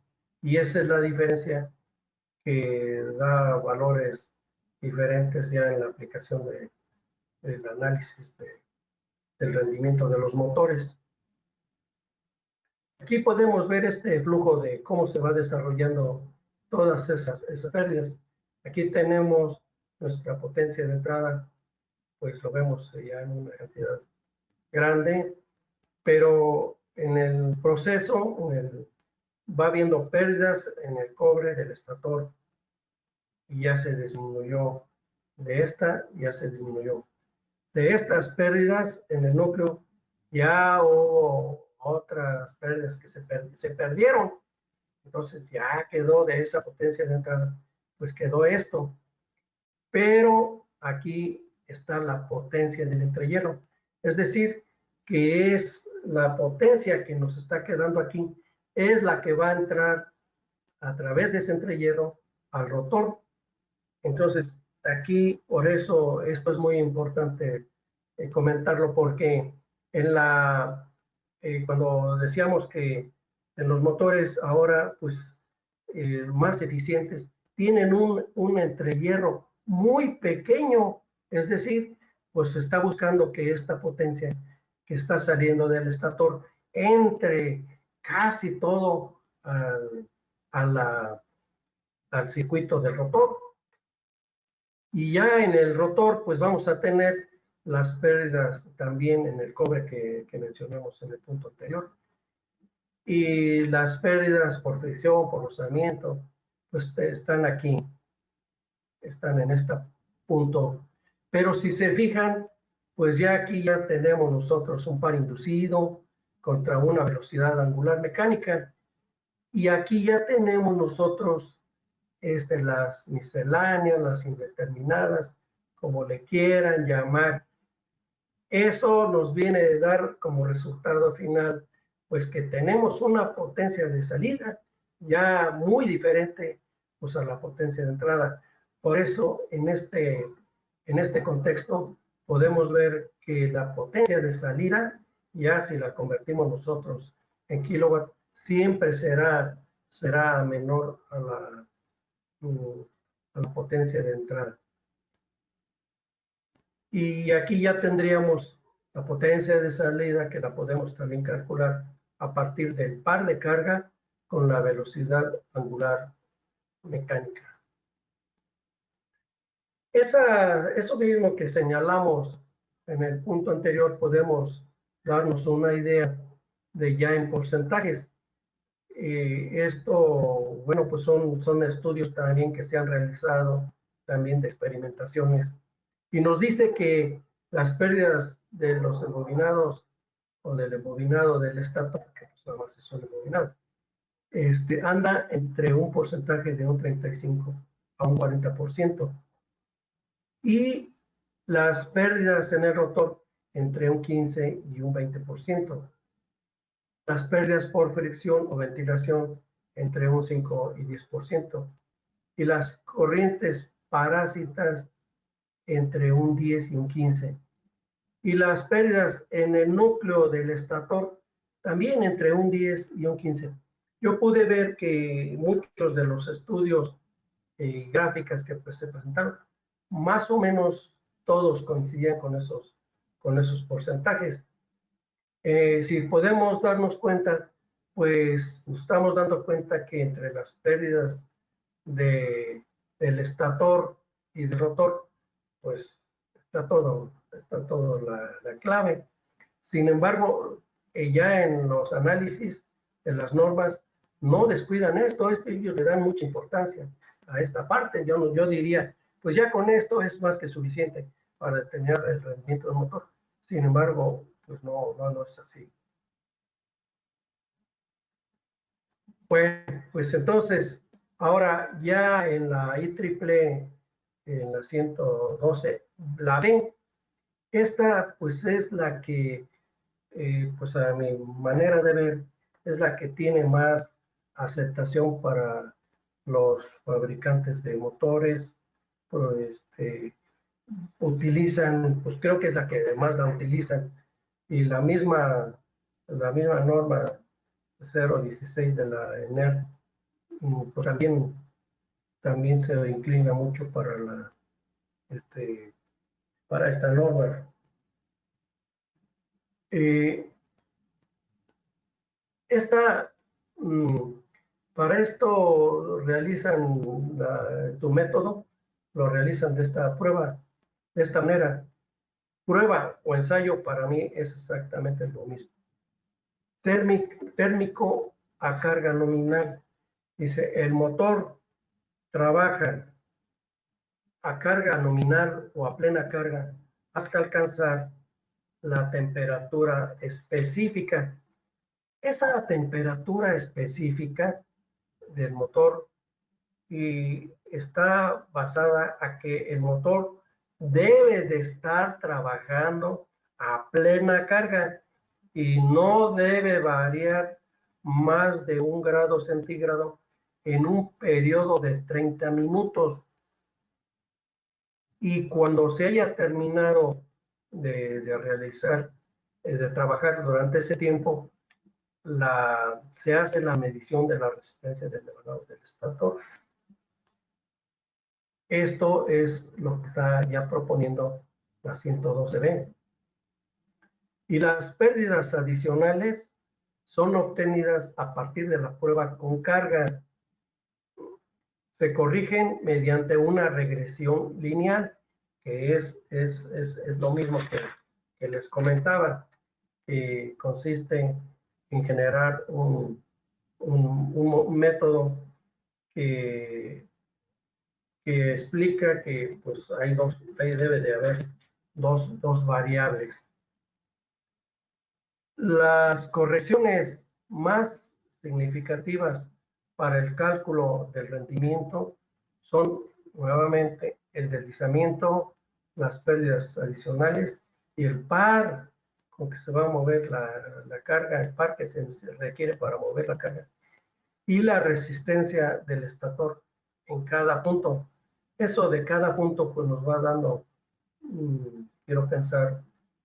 Y esa es la diferencia que da valores diferentes ya en la aplicación del análisis del rendimiento de los motores. Aquí podemos ver este flujo de cómo se va desarrollando todas esas pérdidas. Aquí tenemos nuestra potencia de entrada, pues lo vemos ya en una cantidad grande, pero en el proceso va habiendo pérdidas en el cobre del estator y ya se disminuyó de esta, ya se disminuyó. De estas pérdidas en el núcleo ya hubo otras pérdidas que se perdieron. Entonces ya quedó de esa potencia de entrada, pues quedó esto. Pero aquí está la potencia del entrehielo. Es decir, que es la potencia que nos está quedando aquí, es la que va a entrar a través de ese entrehielo al rotor. Entonces, aquí, por eso, esto es muy importante comentarlo, porque cuando decíamos que en los motores ahora, pues, más eficientes, tienen un entrehierro muy pequeño, es decir, pues se está buscando que esta potencia que está saliendo del estator entre casi todo al circuito del rotor. Y ya en el rotor, pues vamos a tener las pérdidas también en el cobre que mencionamos en el punto anterior. Y las pérdidas por fricción, por rozamiento, pues están aquí, están en este punto. Pero si se fijan, pues ya aquí ya tenemos nosotros un par inducido contra una velocidad angular mecánica. Y aquí ya tenemos nosotros las misceláneas, las indeterminadas, como le quieran llamar. Eso nos viene a dar como resultado final, pues que tenemos una potencia de salida ya muy diferente pues, a la potencia de entrada. Por eso, en este contexto, podemos ver que la potencia de salida, ya si la convertimos nosotros en kilowatt, siempre será menor a la potencia de entrada. Y aquí ya tendríamos la potencia de salida, que la podemos también calcular a partir del par de carga con la velocidad angular mecánica. Eso mismo que señalamos en el punto anterior, podemos darnos una idea de ya en porcentajes. Esto, bueno, pues son estudios también que se han realizado, también de experimentaciones, y nos dice que las pérdidas de los embobinados o del embobinado del estator, que pues nada más es un embobinado, anda entre un porcentaje de un 35 a un 40%, y las pérdidas en el rotor entre un 15 y un 20%. Las pérdidas por fricción o ventilación entre un 5 y 10%, y las corrientes parásitas entre un 10 y un 15%, y las pérdidas en el núcleo del estator también entre un 10 y un 15%. Yo pude ver que muchos de los estudios y gráficas que pues, se presentaron, más o menos todos coincidían con esos porcentajes. Si podemos darnos cuenta, pues nos estamos dando cuenta que entre las pérdidas del estator y del rotor, pues está todo la clave. Sin embargo, ya en los análisis de las normas no descuidan esto, ellos le dan mucha importancia a esta parte. Yo diría, pues ya con esto es más que suficiente para determinar el rendimiento del motor. Sin embargo, pues no es así. Pues entonces, ahora ya en la IEEE, en la 112, la B, esta pues es la que, pues a mi manera de ver, es la que tiene más aceptación para los fabricantes de motores, pues, utilizan, pues creo que es la que más la utilizan, y la misma norma 016 de la ENER, pues también se inclina mucho para esta norma. Para esto realizan tu método, lo realizan de esta prueba, de esta manera. Prueba o ensayo para mí es exactamente lo mismo. Térmico a carga nominal. Dice, el motor trabaja a carga nominal o a plena carga hasta alcanzar la temperatura específica. Esa temperatura específica del motor y está basada a que el motor debe de estar trabajando a plena carga y no debe variar más de 1 grado centígrado en un periodo de 30 minutos. y cuando se haya terminado de realizar, de trabajar durante ese tiempo, se hace la medición de la resistencia del elevador del estator. Esto es lo que está ya proponiendo la 112B. Y las pérdidas adicionales son obtenidas a partir de la prueba con carga. Se corrigen mediante una regresión lineal, que es lo mismo que les comentaba, que consiste en generar un método que explica que pues ahí debe de haber dos variables. Las correcciones más significativas para el cálculo del rendimiento son nuevamente el deslizamiento, las pérdidas adicionales y el par con que se va a mover la carga, el par que se requiere para mover la carga, y la resistencia del estator en cada punto. Eso de cada punto pues nos va dando, quiero pensar,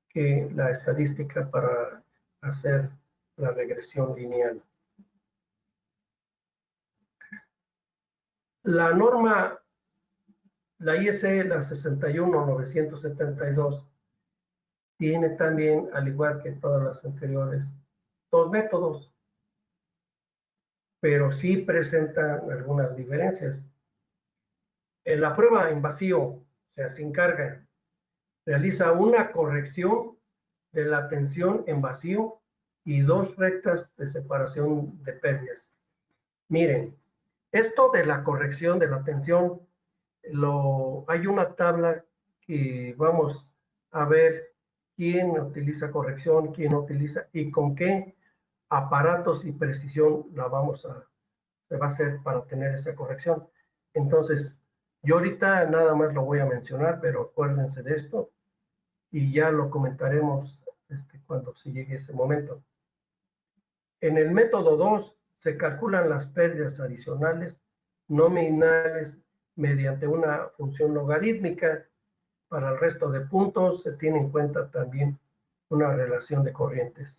que la estadística para hacer la regresión lineal. La norma, la IEC, la 61972, tiene también, al igual que todas las anteriores, dos métodos, pero sí presentan algunas diferencias. En la prueba en vacío, o sea, sin carga, realiza una corrección de la tensión en vacío y dos rectas de separación de pérdidas. Miren, esto de la corrección de la tensión, hay una tabla que vamos a ver quién utiliza corrección, quién no utiliza y con qué aparatos y precisión se va a hacer para tener esa corrección. Entonces, yo ahorita nada más lo voy a mencionar, pero acuérdense de esto y ya lo comentaremos cuando se llegue ese momento. En el método 2 se calculan las pérdidas adicionales nominales mediante una función logarítmica. Para el resto de puntos se tiene en cuenta también una relación de corrientes.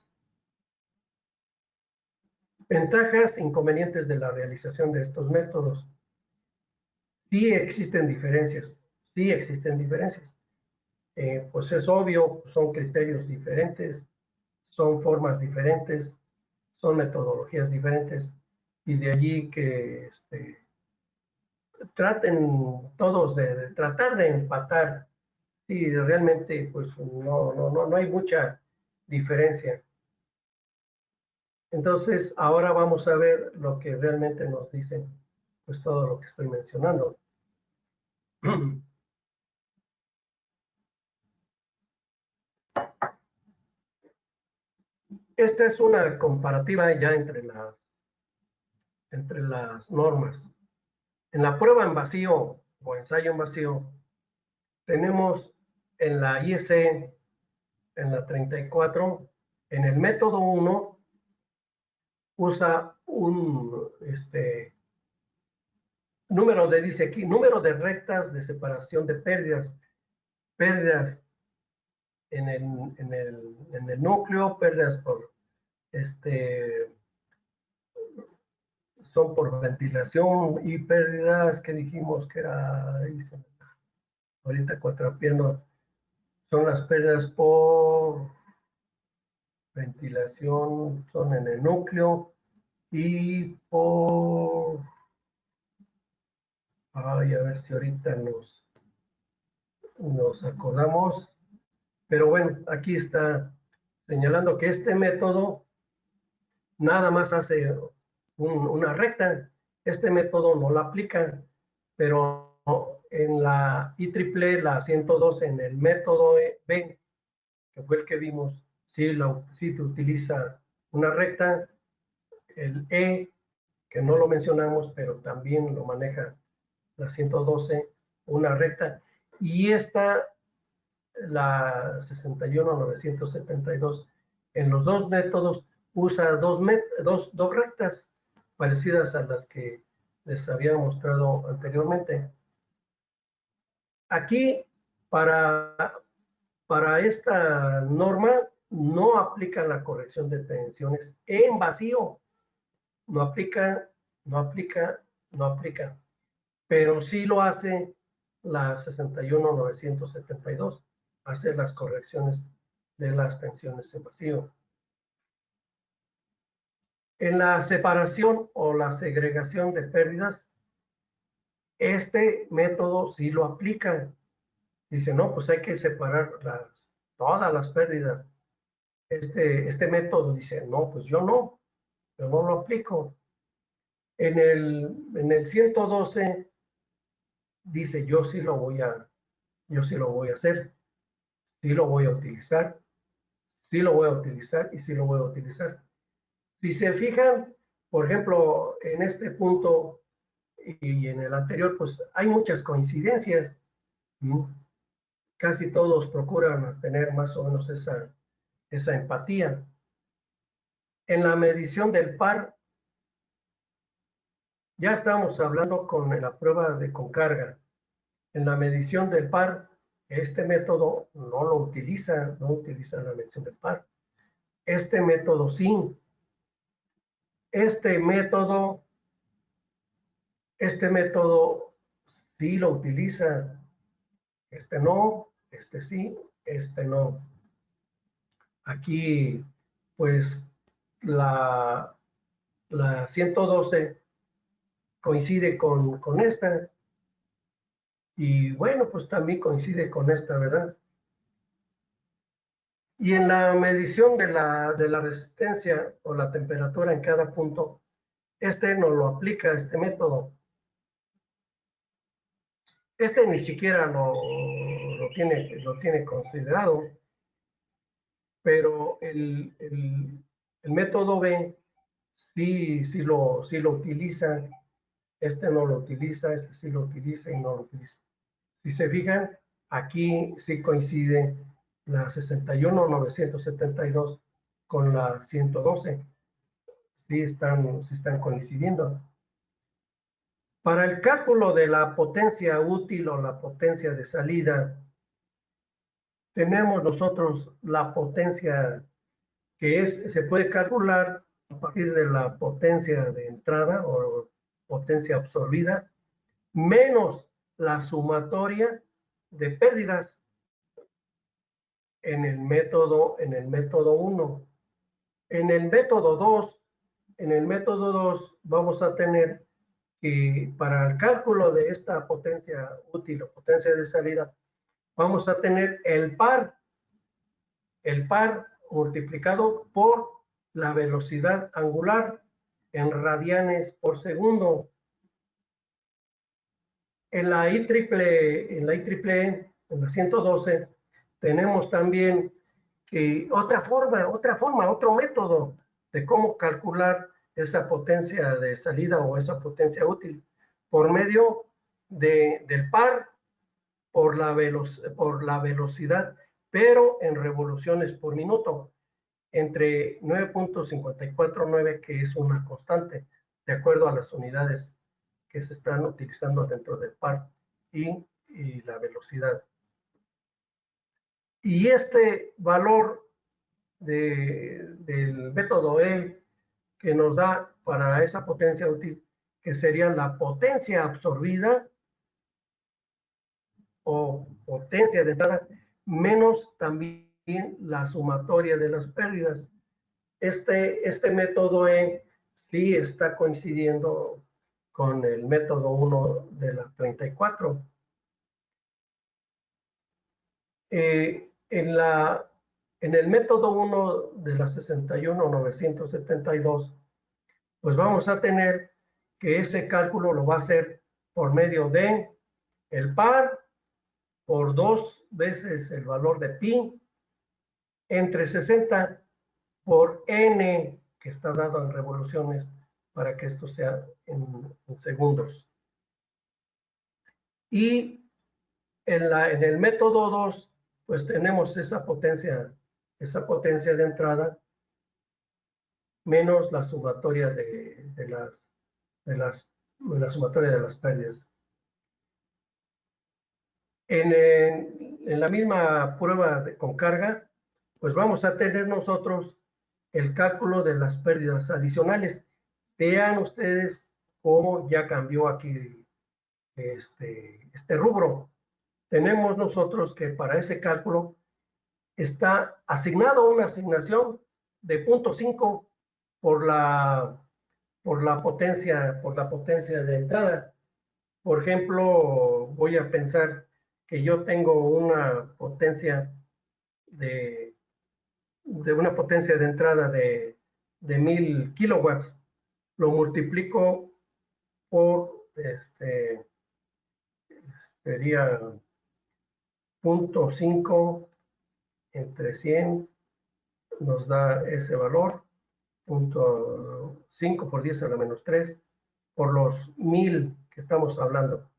Ventajas e inconvenientes de la realización de estos métodos. Sí existen diferencias, sí existen diferencias. Pues es obvio, son criterios diferentes, son formas diferentes, son metodologías diferentes, y de allí que traten todos de tratar de empatar. Sí, realmente pues no hay mucha diferencia. Entonces, ahora vamos a ver lo que realmente nos dicen, pues todo lo que estoy mencionando. Esta es una comparativa ya entre las normas. En la prueba en vacío o ensayo en vacío, tenemos en la IEC, en la 34, en el método 1, usa un dice aquí, número de rectas de separación de pérdidas en el núcleo, pérdidas por son por ventilación y pérdidas que dijimos que era, ahorita cuatrapeando, son las pérdidas por ventilación, son en el núcleo y por, ay, a ver si ahorita nos acordamos, pero bueno, aquí está señalando que este método nada más hace una recta. Este método no lo aplican, pero en la IEEE, la 112, en el método B, que fue el que vimos, sí se utiliza una recta. El E, que no lo mencionamos, pero también lo maneja la 112, una recta. Y esta, la 61972, en los dos métodos usa dos rectas parecidas a las que les había mostrado anteriormente. Aquí Para esta norma no aplica la corrección de tensiones en vacío. No aplica, no aplica, no aplica. Pero sí lo hace la 61972, hace las correcciones de las tensiones en vacío. En la separación o la segregación de pérdidas, este método sí lo aplica. Dice, no, pues hay que separar todas las pérdidas. Este método dice, no, pues yo no lo aplico. En el 112 dice, yo sí lo voy a hacer, sí lo voy a utilizar, sí lo voy a utilizar y sí lo voy a utilizar. Si se fijan, por ejemplo, en este punto y en el anterior, pues hay muchas coincidencias. Casi todos procuran tener más o menos esa empatía. En la medición del par, ya estamos hablando con la prueba con carga. En la medición del par, este método no utiliza la medición del par. Este método sí. Este método sí lo utiliza. Este no, este sí, este no. Aquí, pues, la 112 coincide con esta. Y bueno, pues también coincide con esta, ¿verdad? Y en la medición de la resistencia o la temperatura en cada punto, este no lo aplica, este método. Este ni siquiera lo tiene considerado, pero el método B sí lo utiliza, este no lo utiliza, este sí lo utiliza y no lo utiliza. Si se fijan, aquí sí coincide la 61972 con la 112. Sí están coincidiendo. Para el cálculo de la potencia útil o la potencia de salida, tenemos nosotros la potencia que se puede calcular a partir de la potencia de entrada o potencia absorbida, menos la sumatoria de pérdidas en el método 1. En el método 2 vamos a tener que para el cálculo de esta potencia útil o potencia de salida, vamos a tener el par multiplicado por la velocidad angular en radianes por segundo. En la IEEE, en la 112, tenemos también que otro método de cómo calcular esa potencia de salida o esa potencia útil por medio del par por la velocidad, pero en revoluciones por minuto, entre 9.549, que es una constante, de acuerdo a las unidades que se están utilizando dentro del par y la velocidad. Y este valor del método E que nos da para esa potencia útil, que sería la potencia absorbida o potencia de entrada, menos también la sumatoria de las pérdidas. Este método E sí está coincidiendo con el método 1 de la 34. En el método 1 de la 61972, pues vamos a tener que ese cálculo lo va a hacer por medio de el par por 2 veces el valor de pi entre 60 por n, que está dado en revoluciones, para que esto sea en segundos. Y en el método 2, pues tenemos esa potencia de entrada menos la sumatoria de la sumatoria de las pérdidas. En la misma prueba con carga, pues vamos a tener nosotros el cálculo de las pérdidas adicionales. Vean ustedes cómo ya cambió aquí este rubro. Tenemos nosotros que para ese cálculo está asignado una asignación de 0.5 por la potencia de entrada. Por ejemplo, voy a pensar que yo tengo una potencia de entrada de 1000 kilowatts. Lo multiplico por sería 0.5 entre 100, nos da ese valor, 0.5 por 10 a la menos 3, por los 1000 que estamos hablando.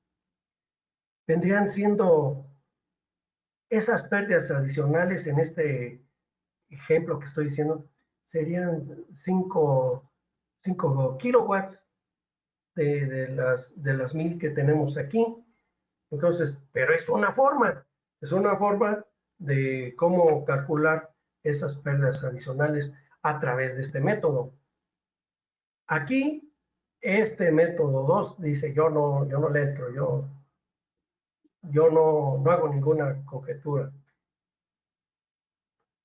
Vendrían siendo esas pérdidas adicionales en este ejemplo que estoy diciendo, serían 5 kilowatts de las 1000 que tenemos aquí. Entonces, pero es una forma de cómo calcular esas pérdidas adicionales a través de este método. Aquí, este método 2 dice, yo no le entro, yo no hago ninguna conjetura.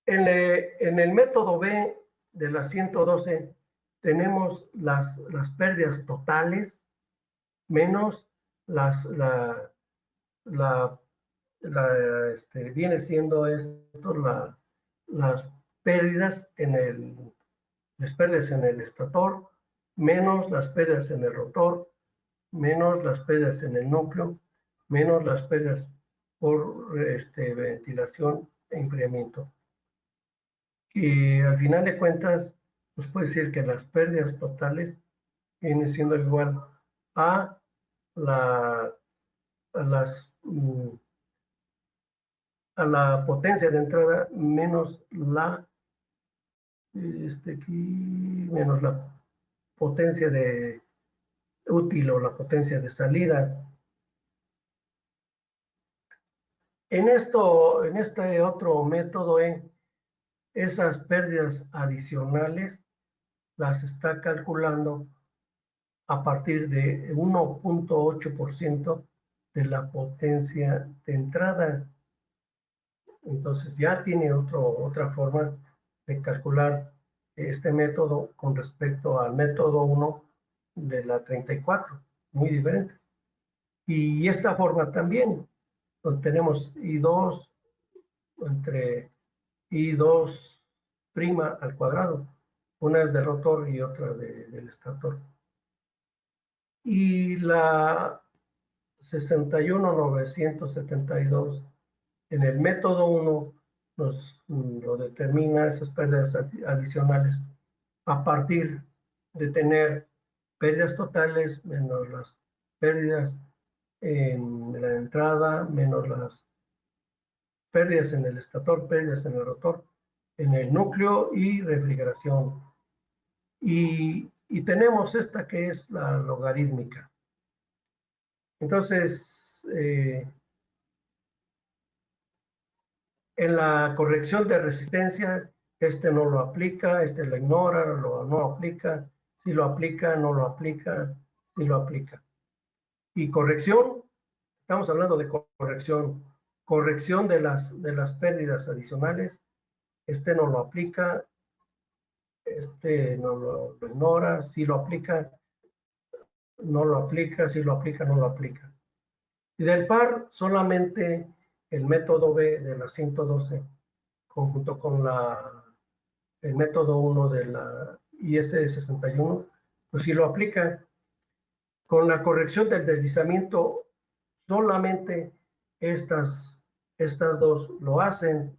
En el método B de la 112 tenemos las pérdidas totales menos viene siendo esto las pérdidas las pérdidas en el estator menos las pérdidas en el rotor menos las pérdidas en el núcleo menos las pérdidas por ventilación e enfriamiento. Y al final de cuentas, pues puede decir que las pérdidas totales vienen siendo igual a la potencia de entrada menos menos la potencia de útil o la potencia de salida. En este otro método, esas pérdidas adicionales las está calculando a partir de 1.8% de la potencia de entrada. Entonces ya tiene otra forma de calcular este método con respecto al método 1 de la 34, muy diferente. Y esta forma también, donde tenemos I2 entre I2' al cuadrado. Una es del rotor y otra del estator. Y la 61972 en el método 1 lo determina esas pérdidas adicionales a partir de tener pérdidas totales menos las pérdidas en la entrada, menos las pérdidas en el estator, pérdidas en el rotor, en el núcleo y refrigeración. Y tenemos esta que es la logarítmica. Entonces, en la corrección de resistencia, no lo aplica, lo ignora, no aplica, si lo aplica, no lo aplica, si lo aplica. Y corrección, estamos hablando de corrección de las pérdidas adicionales, no lo aplica, no lo ignora, si lo aplica, no lo aplica, si lo aplica, no lo aplica. Y del par, solamente el método B de la 112, junto con el método 1 de la IS61, pues sí lo aplica. Con la corrección del deslizamiento, solamente estas dos lo hacen,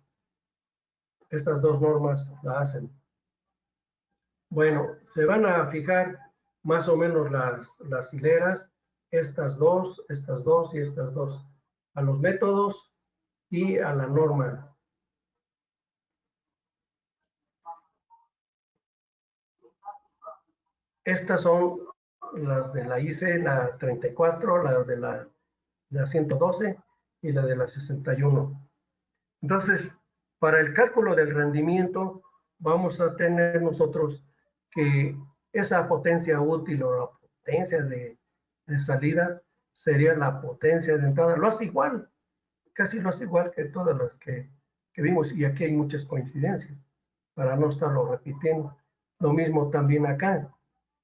estas dos normas la hacen. Bueno, se van a fijar más o menos las hileras, estas dos y estas dos, a los métodos y a la norma. Estas son las de la IC, la 34, las de la 112, y la de la 61. Entonces, para el cálculo del rendimiento, vamos a tener nosotros que esa potencia útil o la potencia de salida sería la potencia de entrada. Lo hace igual, casi lo hace igual que todas las que vimos, y aquí hay muchas coincidencias, para no estarlo repitiendo. Lo mismo también acá.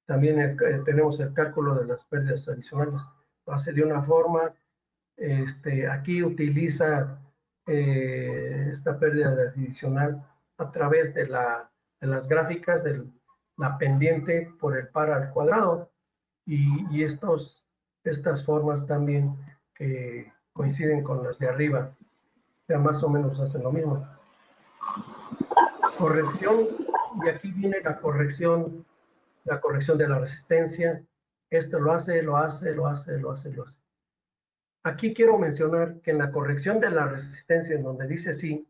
También tenemos el cálculo de las pérdidas adicionales. Lo hace de una forma, aquí utiliza esta pérdida adicional a través de las gráficas de la pendiente por el par al cuadrado, y estas formas también que coinciden con las de arriba, ya más o menos hacen lo mismo. Corrección, y aquí viene la corrección de la resistencia. Esto lo hace. Aquí quiero mencionar que en la corrección de la resistencia, en donde dice sí,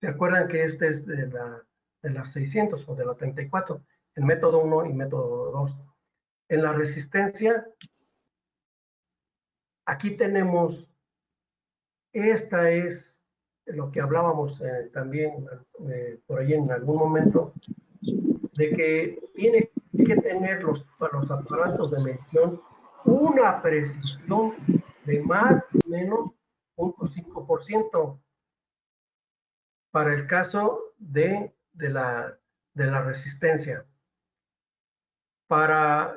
¿se acuerdan que este es de la 600 o de la 34? El método 1 y método 2. En la resistencia, aquí tenemos, esta es lo que hablábamos también por ahí en algún momento, de que tiene que tener los aparatos de medición una precisión de más o menos 0.5% para el caso de la resistencia. Para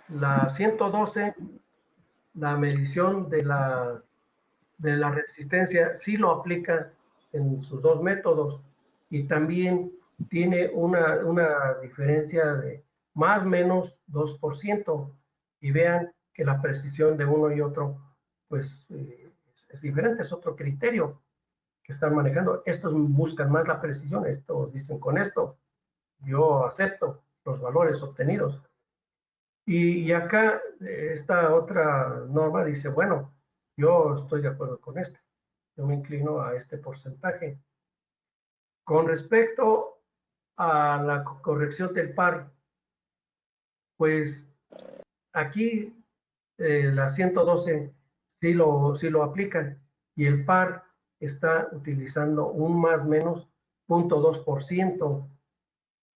la 112, la medición de la resistencia sí lo aplica en sus dos métodos, y también tiene una diferencia de más o menos 2%, y vean que la precisión de uno y otro pues es diferente, es otro criterio que están manejando. Estos buscan más la precisión, estos dicen con esto yo acepto los valores obtenidos. Y acá esta otra norma dice, bueno, yo estoy de acuerdo con esto, yo me inclino a este porcentaje. Con respecto a la corrección del par, pues aquí la 112 sí lo aplican, y el par está utilizando un más o menos 0.2%.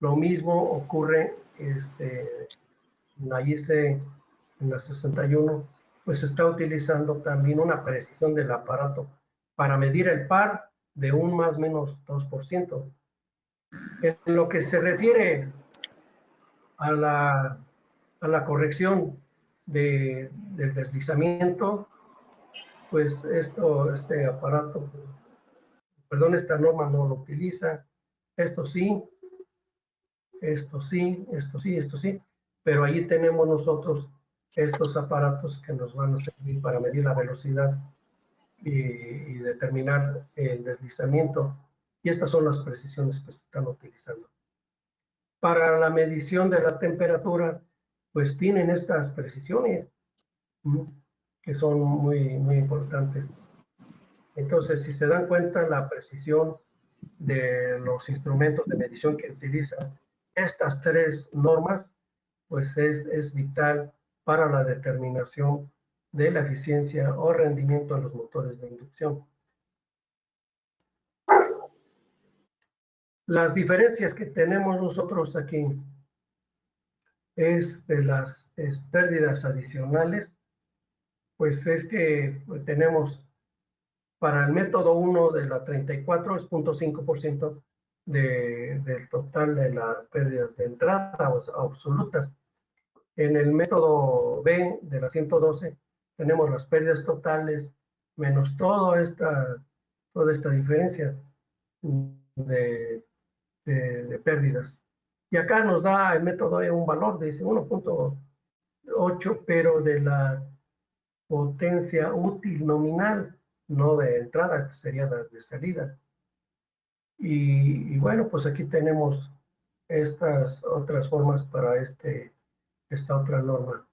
Lo mismo ocurre en la IC, en la 61, pues está utilizando también una precisión del aparato para medir el par de un más o menos 2%. En lo que se refiere a la corrección del deslizamiento, pues este aparato, perdón, esta norma no lo utiliza. Esto sí, pero allí tenemos nosotros estos aparatos que nos van a servir para medir la velocidad y determinar el deslizamiento, y estas son las precisiones que se están utilizando. Para la medición de la temperatura, pues tienen estas precisiones que son muy, muy importantes. Entonces, si se dan cuenta, la precisión de los instrumentos de medición que utilizan estas tres normas, pues es vital para la determinación de la eficiencia o rendimiento de los motores de inducción. Las diferencias que tenemos nosotros aquí es de las pérdidas adicionales, pues es que tenemos para el método 1 de la 34 es 0.5% del total de las pérdidas de entrada absolutas. En el método B de la 112 tenemos las pérdidas totales menos toda esta diferencia de pérdidas. Y acá nos da el método E un valor de 1.8, pero de la potencia útil nominal, no de entrada, sería de salida. Y bueno, pues aquí tenemos estas otras formas para esta otra norma.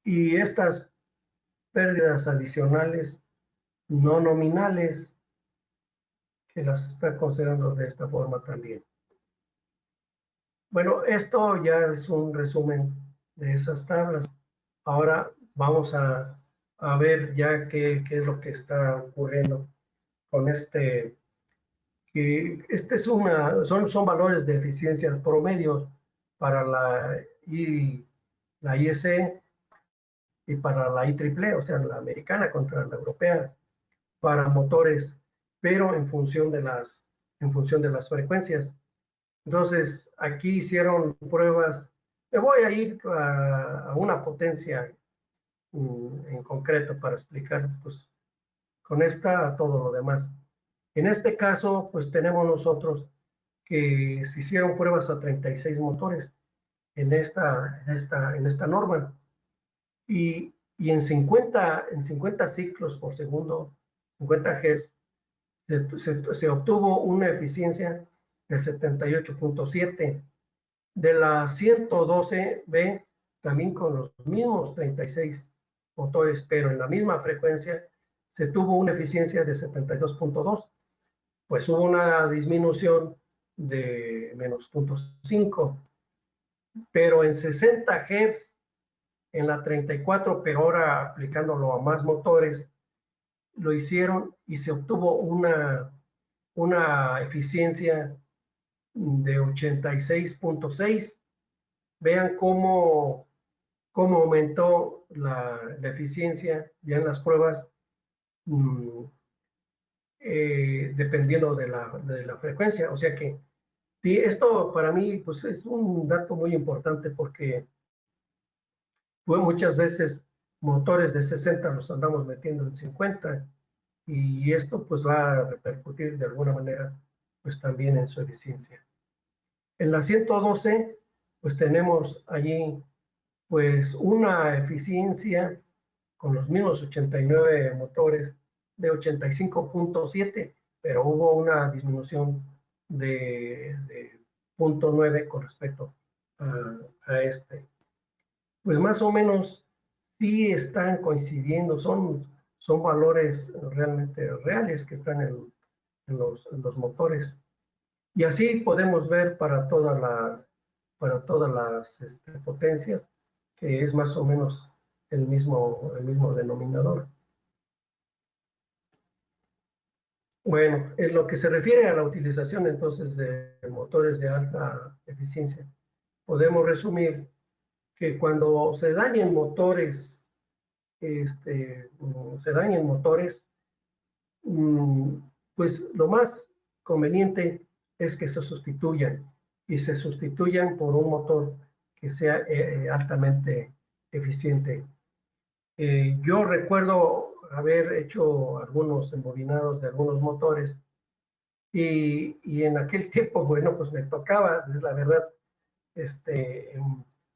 Y estas pérdidas adicionales no nominales, que las está considerando de esta forma también. Bueno, esto ya es un resumen de esas tablas. Ahora vamos a ver ya qué es lo que está ocurriendo con que es son valores de eficiencia promedio para la ISE y para la IEEE, o sea, la americana contra la europea, para motores, pero en función de las frecuencias. Entonces, aquí hicieron pruebas. Me voy a ir a una potencia en concreto para explicar, pues, con esta todo lo demás. En este caso, pues tenemos nosotros que se hicieron pruebas a 36 motores en esta norma. Y en 50 ciclos por segundo, 50 Hz, se obtuvo una eficiencia del 78.7. De la 112B, también con los mismos 36 motores, pero en la misma frecuencia, se tuvo una eficiencia de 72.2. Pues hubo una disminución de menos 0.5. Pero en 60 Hz, en la 34, pero ahora aplicándolo a más motores, lo hicieron y se obtuvo una eficiencia de 86.6. Vean cómo aumentó la eficiencia ya en las pruebas, dependiendo de la frecuencia. O sea que sí, esto para mí pues, es un dato muy importante porque muchas veces motores de 60 los andamos metiendo en 50 y esto pues va a repercutir de alguna manera pues también en su eficiencia. En la 112 pues tenemos allí pues una eficiencia con los mismos 89 motores de 85.7, pero hubo una disminución de 0.9 con respecto a este. Pues más o menos sí están coincidiendo, son valores realmente reales que están en los motores. Y así podemos ver para todas las potencias, que es más o menos el mismo denominador. Bueno, en lo que se refiere a la utilización entonces de motores de alta eficiencia, podemos resumir que cuando se dañen motores, pues lo más conveniente es que se sustituyan y se sustituyan por un motor que sea altamente eficiente. Yo recuerdo haber hecho algunos embobinados de algunos motores y en aquel tiempo, bueno, pues me tocaba, es la verdad,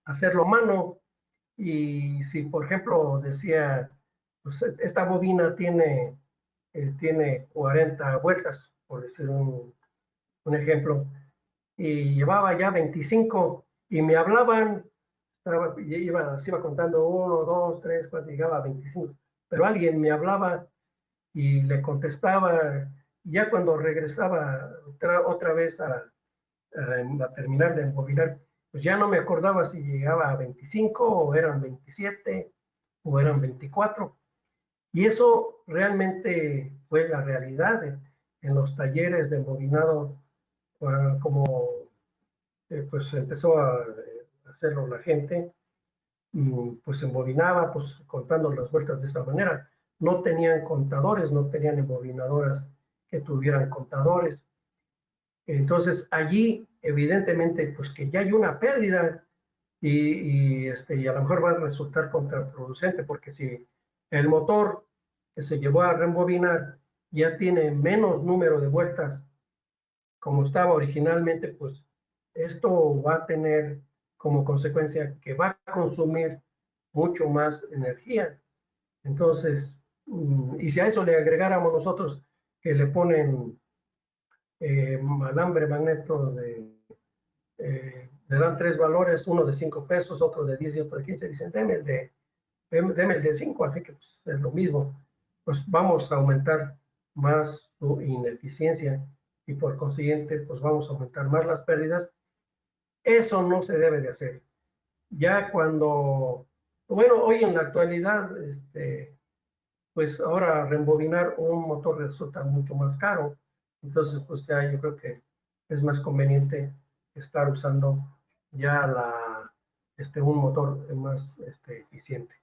hacerlo a mano. Y si, por ejemplo, decía, pues esta bobina tiene 40 vueltas, por decir un ejemplo, y llevaba ya 25 y me hablaban, se iba contando 1, 2, 3, 4, llegaba a 25, pero alguien me hablaba y le contestaba, y ya cuando regresaba otra vez a terminar de embobinar, pues ya no me acordaba si llegaba a 25 o eran 27 o eran 24. Y eso realmente fue la realidad en los talleres de embobinado, como pues empezó a hacerlo la gente, pues embobinaba, pues contando las vueltas de esa manera. No tenían contadores, no tenían embobinadoras que tuvieran contadores. Entonces allí evidentemente pues que ya hay una pérdida y a lo mejor va a resultar contraproducente porque si el motor que se llevó a reembobinar ya tiene menos número de vueltas como estaba originalmente, pues esto va a tener como consecuencia que va a consumir mucho más energía. Entonces, y si a eso le agregáramos nosotros que le ponen alambre magneto le dan 3 valores, uno de 5 pesos, otro de 10 y otro de 15, dicen, deme el de 5, así que pues, es lo mismo. Pues vamos a aumentar más su ineficiencia y por consiguiente, pues vamos a aumentar más las pérdidas. Eso no se debe de hacer. Ya cuando Bueno, hoy en la actualidad, pues ahora rembobinar un motor resulta mucho más caro. Entonces, pues ya yo creo que es más conveniente estar usando ya un motor más eficiente.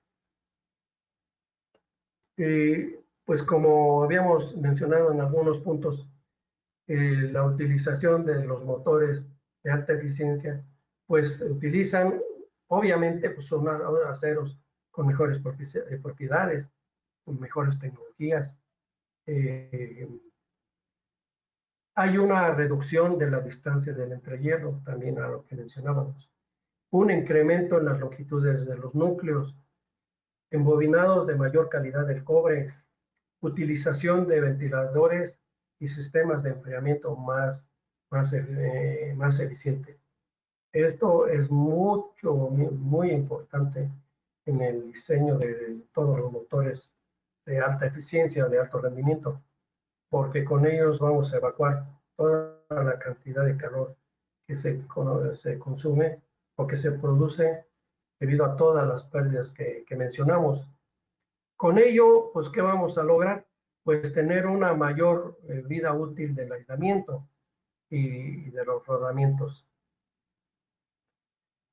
Pues como habíamos mencionado en algunos puntos, la utilización de los motores de alta eficiencia, pues utilizan, obviamente, pues son aceros con mejores propiedades, con mejores tecnologías. Hay una reducción de la distancia del entrehierro, también a lo que mencionábamos. Un incremento en las longitudes de los núcleos, embobinados de mayor calidad del cobre, utilización de ventiladores y sistemas de enfriamiento más eficiente. Esto es muy importante en el diseño de todos los motores de alta eficiencia o de alto rendimiento, porque con ellos vamos a evacuar toda la cantidad de calor que se consume o que se produce debido a todas las pérdidas que mencionamos. Con ello, pues, ¿qué vamos a lograr? Pues tener una mayor vida útil del aislamiento y de los rodamientos.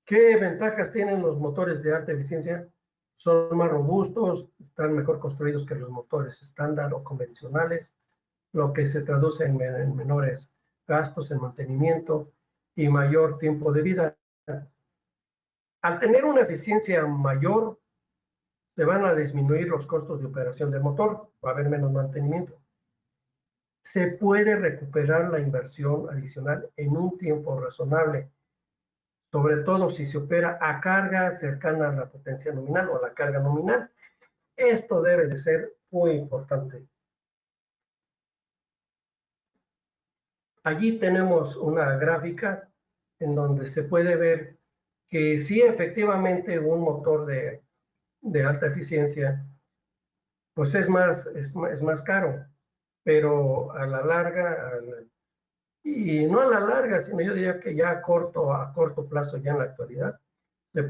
¿Qué ventajas tienen los motores de alta eficiencia? Son más robustos, están mejor construidos que los motores estándar o convencionales, lo que se traduce en menores gastos en mantenimiento y mayor tiempo de vida. Al tener una eficiencia mayor, se van a disminuir los costos de operación del motor, va a haber menos mantenimiento. Se puede recuperar la inversión adicional en un tiempo razonable, sobre todo si se opera a carga cercana a la potencia nominal o a la carga nominal. Esto debe de ser muy importante. Allí tenemos una gráfica en donde se puede ver que sí, efectivamente, un motor de alta eficiencia, pues es más caro, pero a la larga, y no a la larga, sino yo diría que ya a corto plazo, ya en la actualidad, se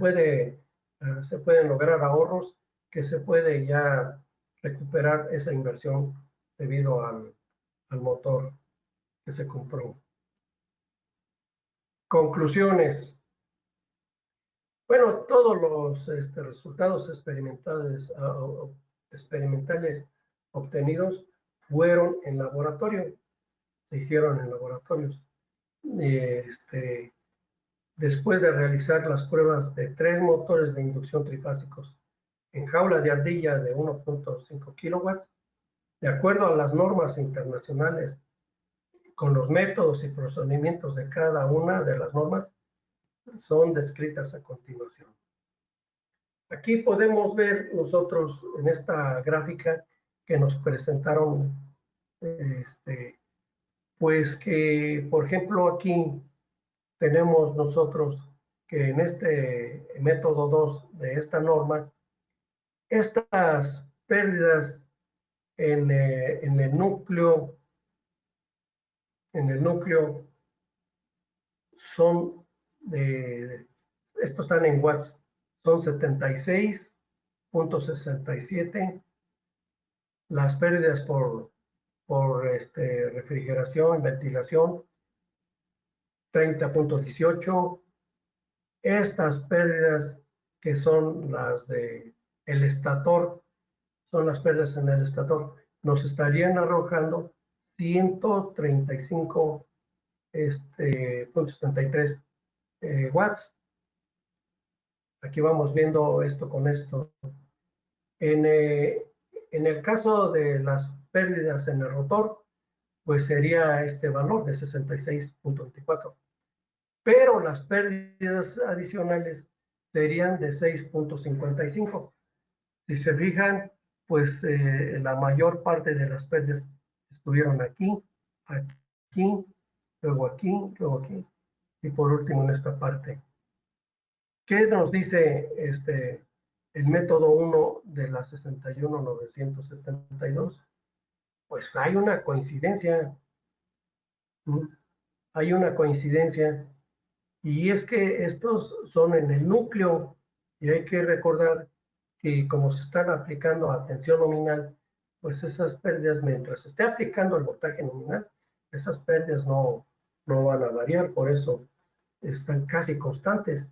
pueden lograr ahorros que se puede ya recuperar esa inversión debido al motor que se compró. Conclusiones. Bueno, todos los resultados experimentales obtenidos fueron en laboratorio, se hicieron en laboratorios. Después de realizar las pruebas de 3 motores de inducción trifásicos en jaula de ardilla de 1.5 kilowatts, de acuerdo a las normas internacionales, con los métodos y procedimientos de cada una de las normas, son descritas a continuación. Aquí podemos ver nosotros en esta gráfica que nos presentaron, pues que, por ejemplo, aquí tenemos nosotros que en este método 2 de esta norma, estas pérdidas en el núcleo son estos están en watts, son 76.67. Las pérdidas por refrigeración, ventilación, 30.18. Estas pérdidas que son las de el estator, son las pérdidas en el estator, nos estarían arrojando 135.73 watts. Aquí vamos viendo esto con esto. En el caso de las pérdidas en el rotor, pues sería este valor de 66.24. Pero las pérdidas adicionales serían de 6.55. Si se fijan, pues la mayor parte de las pérdidas estuvieron aquí, aquí, luego aquí, luego aquí, y por último en esta parte. ¿Qué nos dice el método 1 de la 61972? Pues hay una coincidencia. Hay una coincidencia, y es que estos son en el núcleo Y hay que recordar que como se están aplicando a tensión nominal, pues esas pérdidas, mientras se esté aplicando el voltaje nominal, esas pérdidas no van a variar, por eso están casi constantes.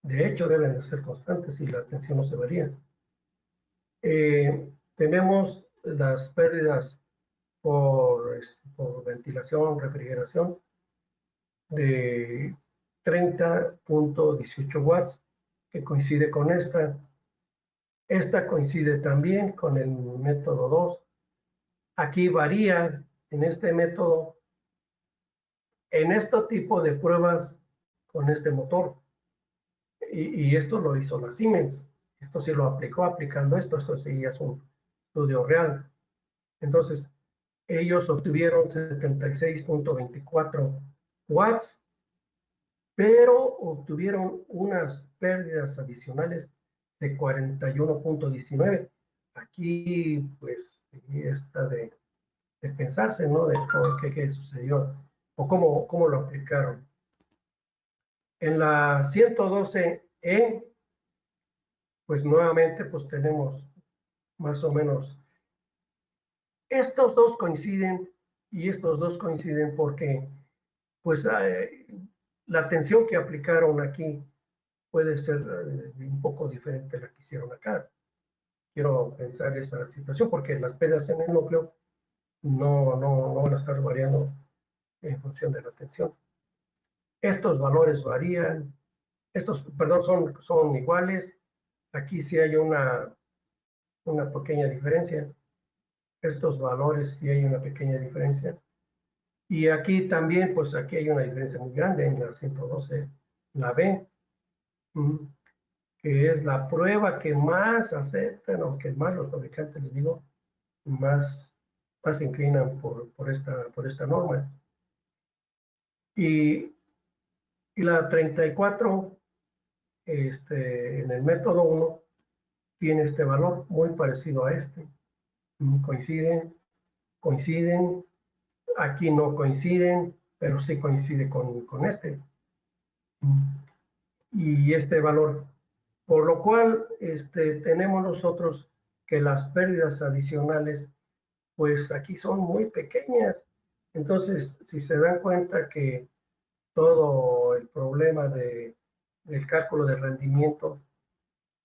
De hecho, deben de ser constantes y la tensión no se varía. Tenemos las pérdidas por ventilación, refrigeración de 30.18 watts, que coincide con esta. Esta coincide también con el método 2. Aquí varía en este método, en este tipo de pruebas con este motor. Y esto lo hizo la Siemens. Esto sí lo aplicó aplicando esto sí es un estudio real. Entonces, ellos obtuvieron 76.24 watts, pero obtuvieron unas pérdidas adicionales de 41.19. Aquí, pues, está de pensarse, ¿no? De qué sucedió o cómo lo aplicaron. En la 112E, pues nuevamente, pues tenemos más o menos, estos dos coinciden y estos dos coinciden porque, pues, la tensión que aplicaron aquí puede ser un poco diferente a la que hicieron acá. Quiero pensar esa situación porque las pérdidas en el núcleo no van a estar variando en función de la tensión. Estos valores varían, perdón, son iguales. Aquí sí hay una pequeña diferencia. Estos valores sí hay una pequeña diferencia. Y aquí también, pues aquí hay una diferencia muy grande en la 112, la B, que es la prueba que más aceptan o que más los fabricantes, les digo, más se inclinan por esta norma. Y la 34, en el método 1, tiene este valor muy parecido a este. Coinciden, aquí no coinciden, pero sí coincide con este. Y este valor. Por lo cual, tenemos nosotros que las pérdidas adicionales, pues aquí son muy pequeñas. Entonces, si se dan cuenta que todo el problema del cálculo de rendimiento,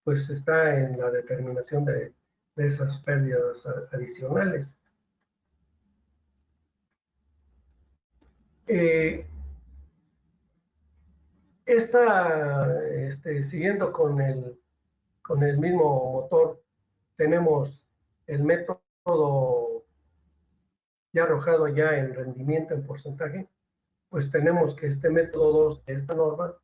pues está en la determinación de esas pérdidas adicionales. Siguiendo con el mismo motor, tenemos el método ya arrojado ya en rendimiento en porcentaje, pues tenemos que este método 2 de esta norma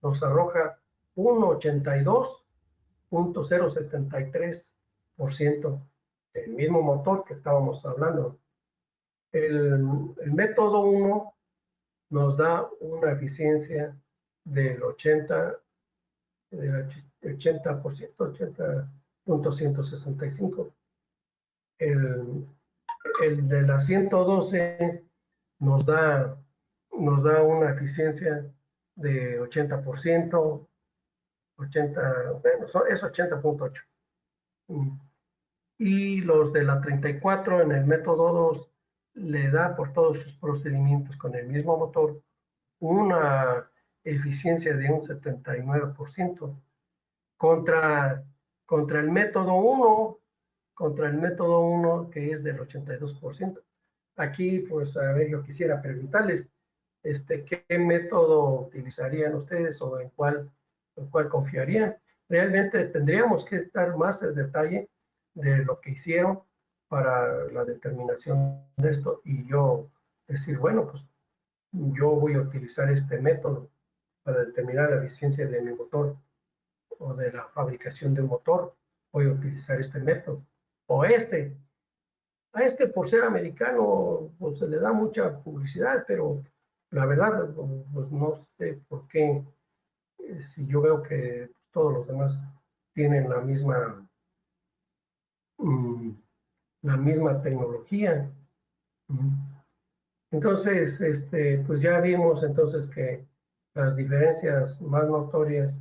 nos arroja un 82.073% del mismo motor que estábamos hablando. El método 1 nos da una eficiencia del 80%, 80.165. El de la 112 nos da una eficiencia de 80%, 80, bueno, es 80.8. Y los de la 34 en el método 2 le da por todos sus procedimientos con el mismo motor una eficiencia de un 79% contra el método 1, que es del 82%. Aquí, pues, a ver, yo quisiera preguntarles, ¿qué método utilizarían ustedes o en cuál confiarían? Realmente tendríamos que estar más en detalle de lo que hicieron para la determinación de esto y yo decir, bueno, pues yo voy a utilizar este método para determinar la eficiencia de mi motor o de la fabricación del motor, voy a utilizar este método. O a este por ser americano, pues se le da mucha publicidad, pero la verdad, pues no sé por qué, si yo veo que todos los demás tienen la misma tecnología. Entonces, pues ya vimos entonces que las diferencias más notorias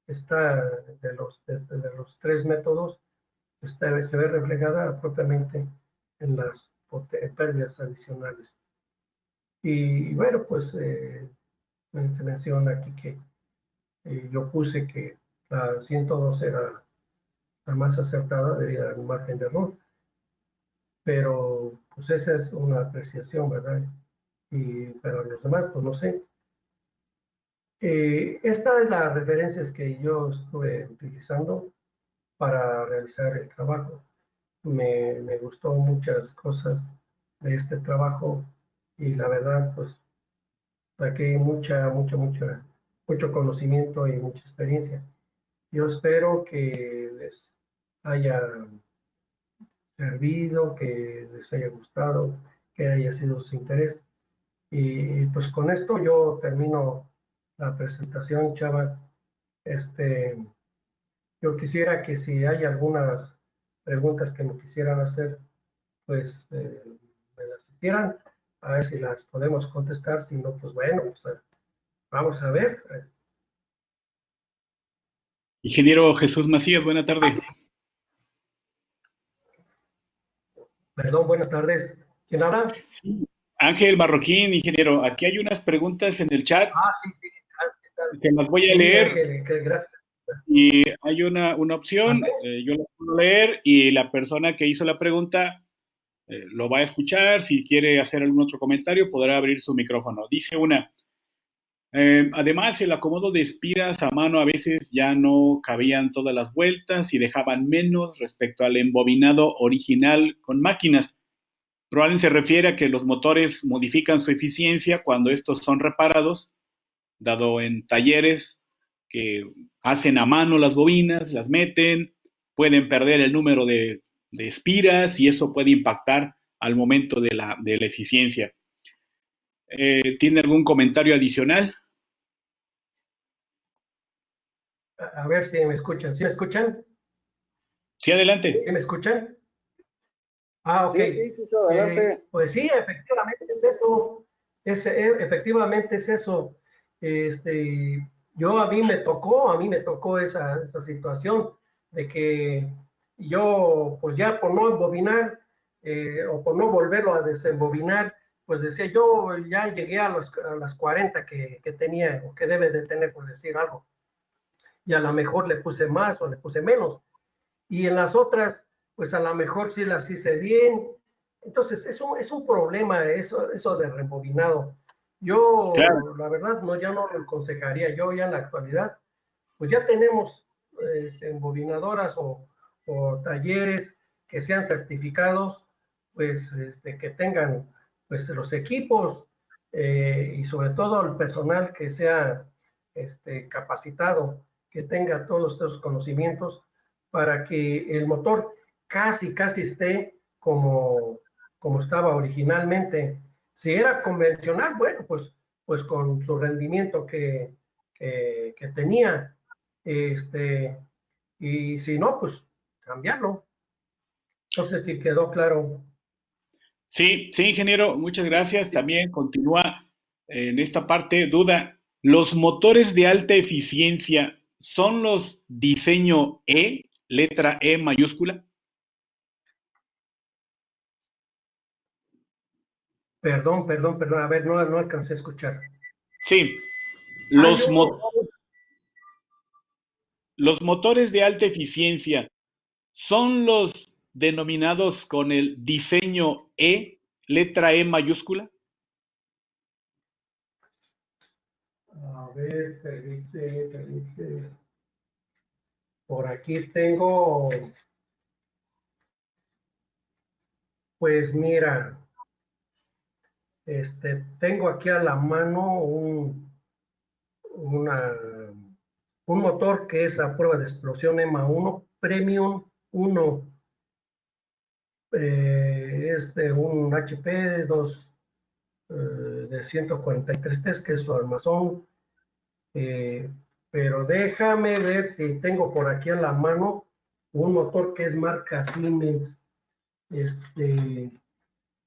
está de los tres métodos, se ve reflejada propiamente en las pérdidas adicionales. Y bueno, pues se menciona aquí que yo puse que la 102 era la más acertada debido al margen de error, pero pues esa es una apreciación, ¿verdad? Pero los demás, pues no sé. Esta es las referencias que yo estuve utilizando para realizar el trabajo. Me gustó muchas cosas de este trabajo y la verdad, pues saqué mucho conocimiento y mucha experiencia. Yo espero que les haya servido, que les haya gustado, que haya sido su interés. Y pues con esto yo termino la presentación, Chava. Este, yo quisiera que si hay algunas preguntas que me quisieran hacer, pues me las hicieran, a ver si las podemos contestar, si no, pues bueno, pues, vamos a ver. Ingeniero Jesús Macías, buena tarde. Perdón, buenas tardes. ¿Quién habla? Sí, Ángel Marroquín, ingeniero, aquí hay unas preguntas en el chat, Sí, sí. ¿Qué tal? se las voy a Sí, leer Ángel, gracias. y hay una opción, ¿Mande? yo la puedo leer y la persona que hizo la pregunta lo va a escuchar, si quiere hacer algún otro comentario podrá abrir su micrófono. Dice una, además el acomodo de espiras a mano a veces ya no cabían todas las vueltas y dejaban menos respecto al embobinado original con máquinas. Probablemente se refiere a que los motores modifican su eficiencia cuando estos son reparados, dado en talleres que hacen a mano las bobinas, las meten, pueden perder el número de espiras y eso puede impactar al momento de la eficiencia. ¿Tiene algún comentario adicional? A ver si me escuchan. ¿Sí me escuchan? Sí, adelante. ¿Sí me escuchan? Ok. Sí, sí, Chucho, adelante. Pues sí, efectivamente es eso. Efectivamente es eso. Este, a mí me tocó esa situación de que yo, pues ya por no embobinar o por no volverlo a desembobinar, pues decía yo ya llegué a las 40 que tenía o que debe de tener, por decir algo. Y a lo mejor le puse más o le puse menos. Y en las otras, pues a lo mejor sí las hice bien. Entonces, es un problema eso de rebobinado. Claro, Yo, la verdad, no, ya no lo aconsejaría. Yo ya en la actualidad, pues ya tenemos embobinadoras o talleres que sean certificados, pues que tengan pues los equipos y sobre todo el personal que sea capacitado, que tenga todos estos conocimientos para que el motor casi esté como estaba originalmente. Si era convencional, bueno, pues con su rendimiento que tenía, este, y si no, pues cambiarlo. Entonces, si quedó claro. sí, sí, ingeniero, muchas gracias. También continúa en esta parte, duda, ¿los motores de alta eficiencia son los diseño E, letra E mayúscula? Perdón, a ver, no alcancé a escuchar. Sí, Hay los, unos, los motores de alta eficiencia son los denominados con el diseño E, letra E mayúscula. a ver, por aquí tengo, pues mira, tengo aquí a la mano una, un motor que es a prueba de explosión EMA 1 Premium 1. Es de un HP 2 de 143 test, que es su armazón. Pero déjame ver si tengo por aquí a la mano un motor que es marca Siemens.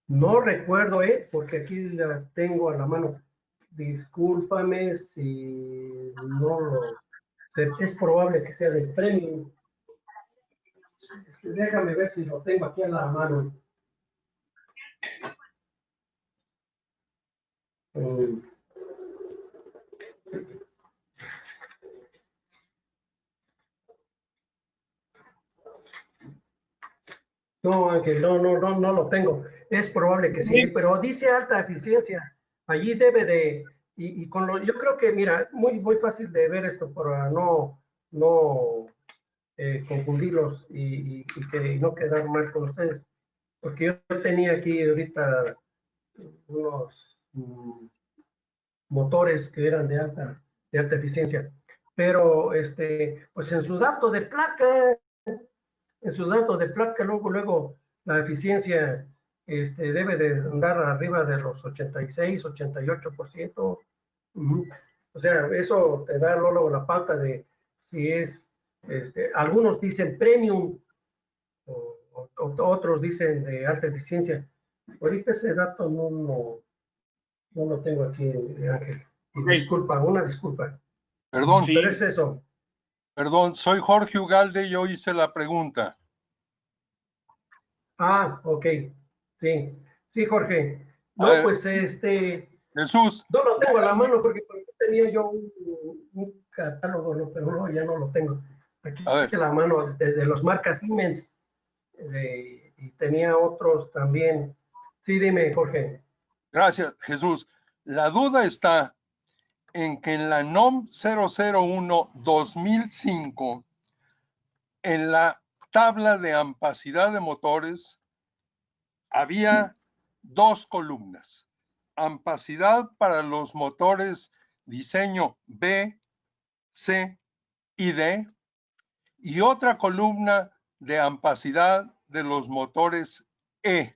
No recuerdo, porque aquí la tengo a la mano. discúlpame si no lo... Es probable que sea de premium. Déjame ver si lo tengo aquí a la mano. No, Ángel, no lo tengo. Es probable que sí, pero dice alta eficiencia. Allí debe de, y con lo, yo creo que, mira, muy fácil de ver esto para no confundirlos y que no quedar mal con ustedes. Porque yo tenía aquí ahorita unos motores que eran de alta eficiencia. Pero pues en su dato de placa, luego la eficiencia debe de andar arriba de los 86, 88%. O sea, eso te da luego la pauta de si es, algunos dicen premium, otros dicen de alta eficiencia. Ahorita ese dato no lo tengo aquí, Ángel. Okay. Una disculpa. Perdón, Sí. Pero es eso. perdón, soy Jorge Ugalde y yo hice la pregunta. Ah, ok. Sí, sí, Jorge. A No, ver, pues Jesús, no lo tengo a la mano porque tenía yo un catálogo, ¿no? Pero no, ya no lo tengo. Aquí a ver, a la mano de los marcas Siemens y tenía otros también. Sí, dime, Jorge. gracias, Jesús. La duda está en que en la NOM 001-2005, en la tabla de ampacidad de motores, había dos columnas. Ampacidad para los motores diseño B, C y D, y otra columna de ampacidad de los motores E.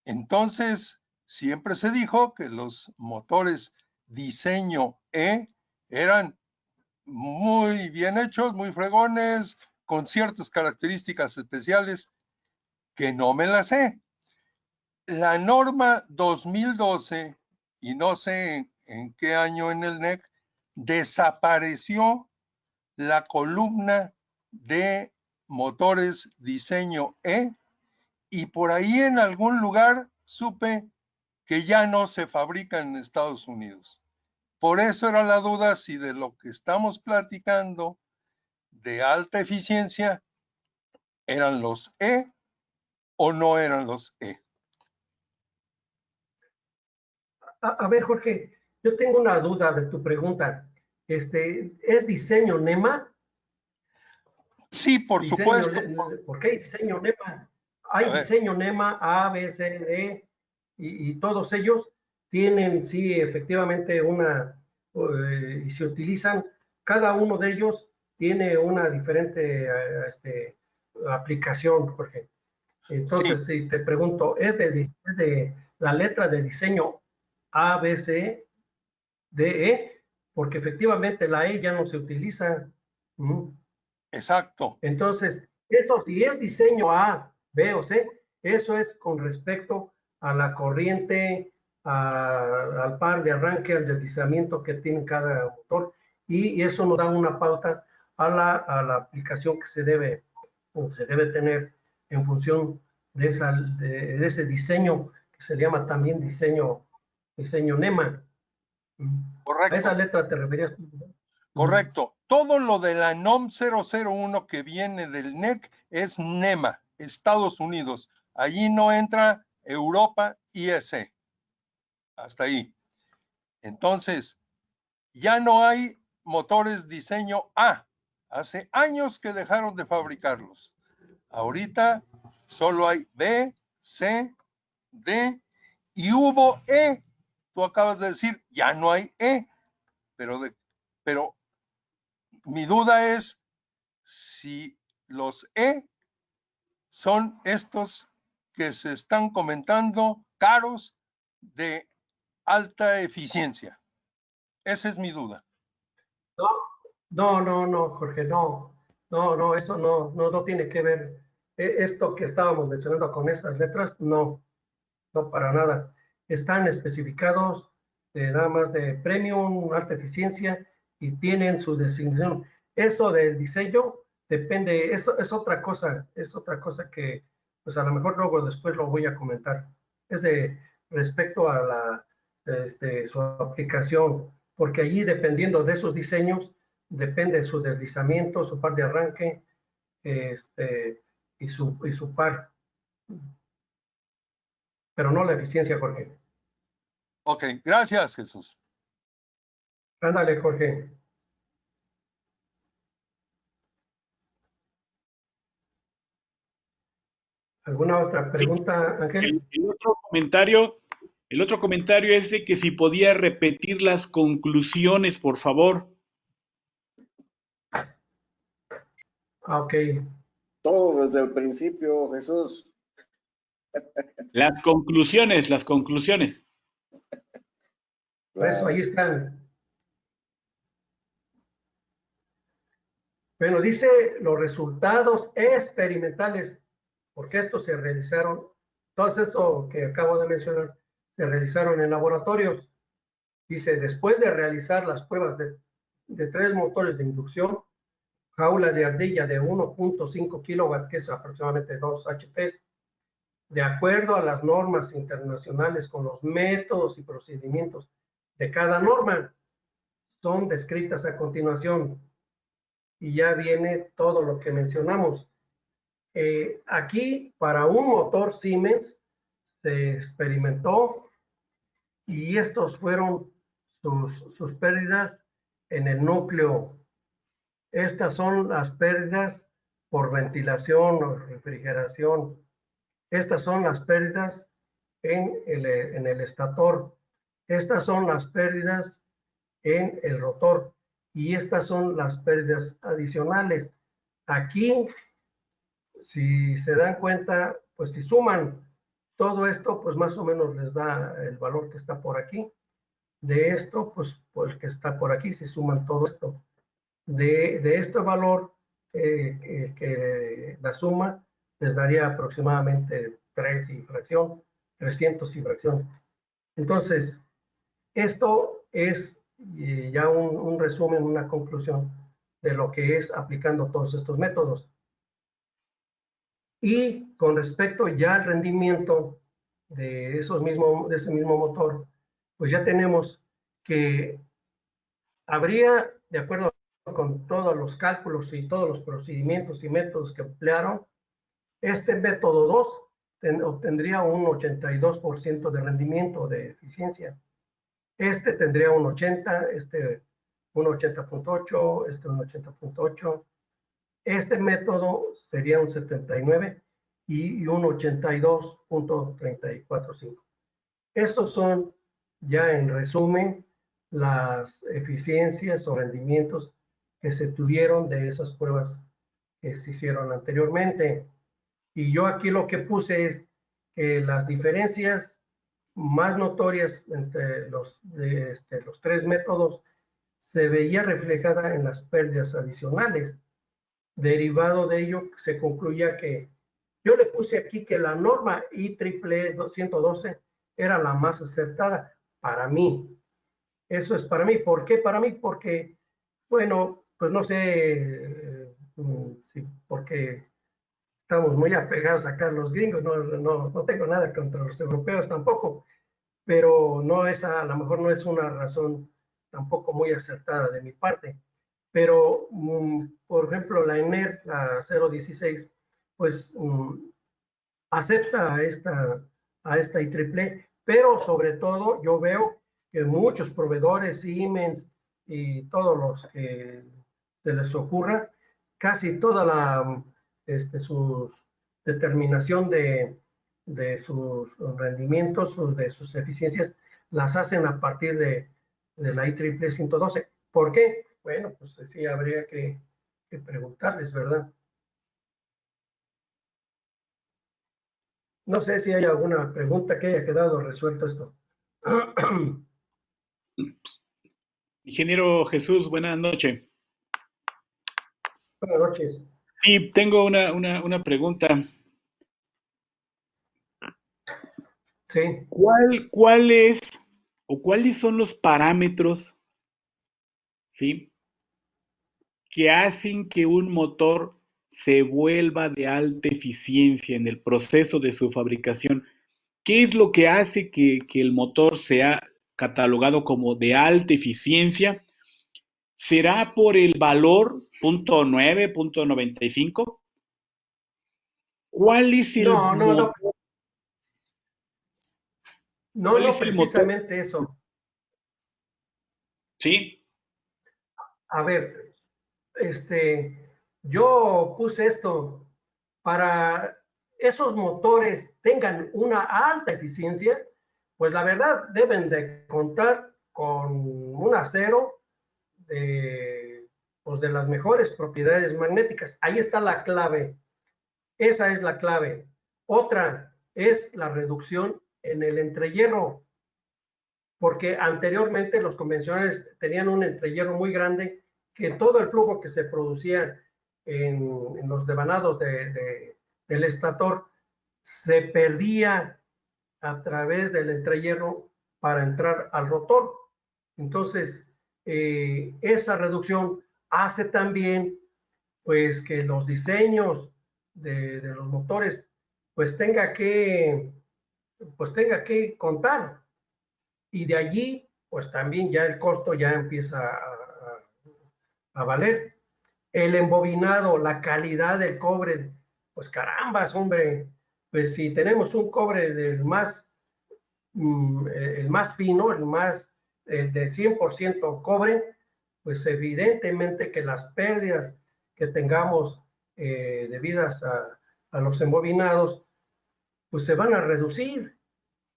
Entonces, siempre se dijo que los motores diseño E eran muy bien hechos, muy fregones, con ciertas características especiales que no me las sé. La norma 2012, y no sé en qué año en el NEC, desapareció la columna de motores diseño E y por ahí en algún lugar supe que ya no se fabrican en Estados Unidos. Por eso era la duda si de lo que estamos platicando de alta eficiencia eran los E o no eran los E. A ver, Jorge, yo tengo una duda de tu pregunta. ¿Es diseño NEMA? Sí, por supuesto. ¿Por qué diseño NEMA? Hay diseño NEMA, A, B, C, D, y todos ellos tienen, sí, efectivamente, y se utilizan, cada uno de ellos tiene una diferente aplicación, Jorge. Entonces, Sí. si te pregunto, ¿es de la letra de diseño A, B, C, D, E? Porque efectivamente la E ya no se utiliza. Exacto. Entonces, eso si es diseño A, B o C, eso es con respecto a la corriente, al par de arranque, al deslizamiento que tiene cada motor, y eso nos da una pauta a la aplicación que se debe tener en función de ese diseño que se llama también diseño NEMA. Correcto. ¿A esa letra te referías tú? Correcto. Todo lo de la NOM 001 que viene del NEC es NEMA, Estados Unidos. Allí no entra Europa y EC. Hasta ahí. Entonces, ya no hay motores diseño A. Hace años que dejaron de fabricarlos. Ahorita solo hay B, C, D y hubo E. Tú acabas de decir, ya no hay E. Pero mi duda es si los E son estos que se están comentando caros de alta eficiencia. Esa es mi duda. No, Jorge, no, eso no tiene que ver. Esto que estábamos mencionando con esas letras, no para nada. Están especificados nada más de premium, alta eficiencia, y tienen su designación. Eso del diseño depende, eso es otra cosa que pues a lo mejor luego después lo voy a comentar. Es de respecto a su aplicación, porque allí dependiendo de esos diseños, depende su deslizamiento, su par de arranque, y su par, pero no la eficiencia, Jorge. Ok, gracias, Jesús. Ándale, Jorge. ¿Alguna otra pregunta, Ángel? El otro comentario es de que si podía repetir las conclusiones, por favor. Ok. Todo desde el principio, Jesús. Las conclusiones, las conclusiones. Por eso ahí están. Bueno, dice los resultados experimentales, porque estos se realizaron, todo esto que acabo de mencionar, se realizaron en laboratorios. Dice, después de realizar las pruebas de 3 motores de inducción, jaula de ardilla de 1.5 kilowatts, que es aproximadamente 2 HPs, de acuerdo a las normas internacionales con los métodos y procedimientos de cada norma, son descritas a continuación. Y ya viene todo lo que mencionamos. Aquí, para un motor Siemens, se experimentó y estos fueron sus pérdidas en el núcleo. Estas son las pérdidas por ventilación o refrigeración. Estas son las pérdidas en el estator. Estas son las pérdidas en el rotor. Y estas son las pérdidas adicionales. Aquí, si se dan cuenta, pues si suman todo esto, pues más o menos les da el valor que está por aquí. De esto, pues que está por aquí, si suman todo esto. De este valor, que la suma les daría aproximadamente 3 y fracción, 300 y fracción. Entonces, esto es ya un resumen, una conclusión de lo que es aplicando todos estos métodos. Y con respecto ya al rendimiento de ese mismo motor, pues ya tenemos que habría, de acuerdo con todos los cálculos y todos los procedimientos y métodos que emplearon, este método 2 obtendría un 82% de rendimiento, de eficiencia. Este tendría un 80, un 80.8, un 80.8. Este método sería un 79 y un 82.345. Estos son, ya en resumen, las eficiencias o rendimientos que se tuvieron de esas pruebas que se hicieron anteriormente. Y yo aquí lo que puse es que las diferencias más notorias entre los 3 métodos se veía reflejada en las pérdidas adicionales. Derivado de ello, se concluía que yo le puse aquí que la norma IEEE 112 era la más acertada para mí. Eso es para mí. ¿Por qué para mí? Porque, bueno, pues no sé porque estamos muy apegados acá a los gringos, no tengo nada contra los europeos tampoco, pero no es, a lo mejor no es una razón tampoco muy acertada de mi parte. Pero, por ejemplo, la ENER, la 016, pues acepta a esta IEEE, pero sobre todo yo veo que muchos proveedores, Siemens y todos los que se les ocurra, casi toda su determinación de sus rendimientos, de sus eficiencias, las hacen a partir de la IEEE 112. ¿Por qué? Bueno, pues sí, habría que preguntarles, ¿verdad? No sé si hay alguna pregunta que haya quedado resuelto esto. Ingeniero Jesús, buenas noches. Buenas noches. Sí, tengo una pregunta. Sí. ¿Cuál es o cuáles son los parámetros, ¿sí?, que hacen que un motor se vuelva de alta eficiencia en el proceso de su fabricación. ¿Qué es lo que hace que el motor sea catalogado como de alta eficiencia? ¿Será por el valor .9, .95? ¿Cuál es el No, no, no, motor? no, ¿Cuál no es el motor? precisamente eso. Sí, A ver, yo puse esto para esos motores tengan una alta eficiencia, pues la verdad deben de contar con un acero pues de las mejores propiedades magnéticas. Ahí está la clave. Esa es la clave. Otra es la reducción en el entrehierro, porque anteriormente los convencionales tenían un entrehierro muy grande que todo el flujo que se producía en los devanados del estator se perdía a través del entrehierro para entrar al rotor. Entonces, esa reducción hace también pues que los diseños de los motores pues tenga que contar, y de allí pues también ya el costo ya empieza a valer. El embobinado, la calidad del cobre, pues carambas, hombre, pues si tenemos un cobre del más, el más fino, el más de 100% cobre, pues evidentemente que las pérdidas que tengamos debidas a los embobinados, pues se van a reducir,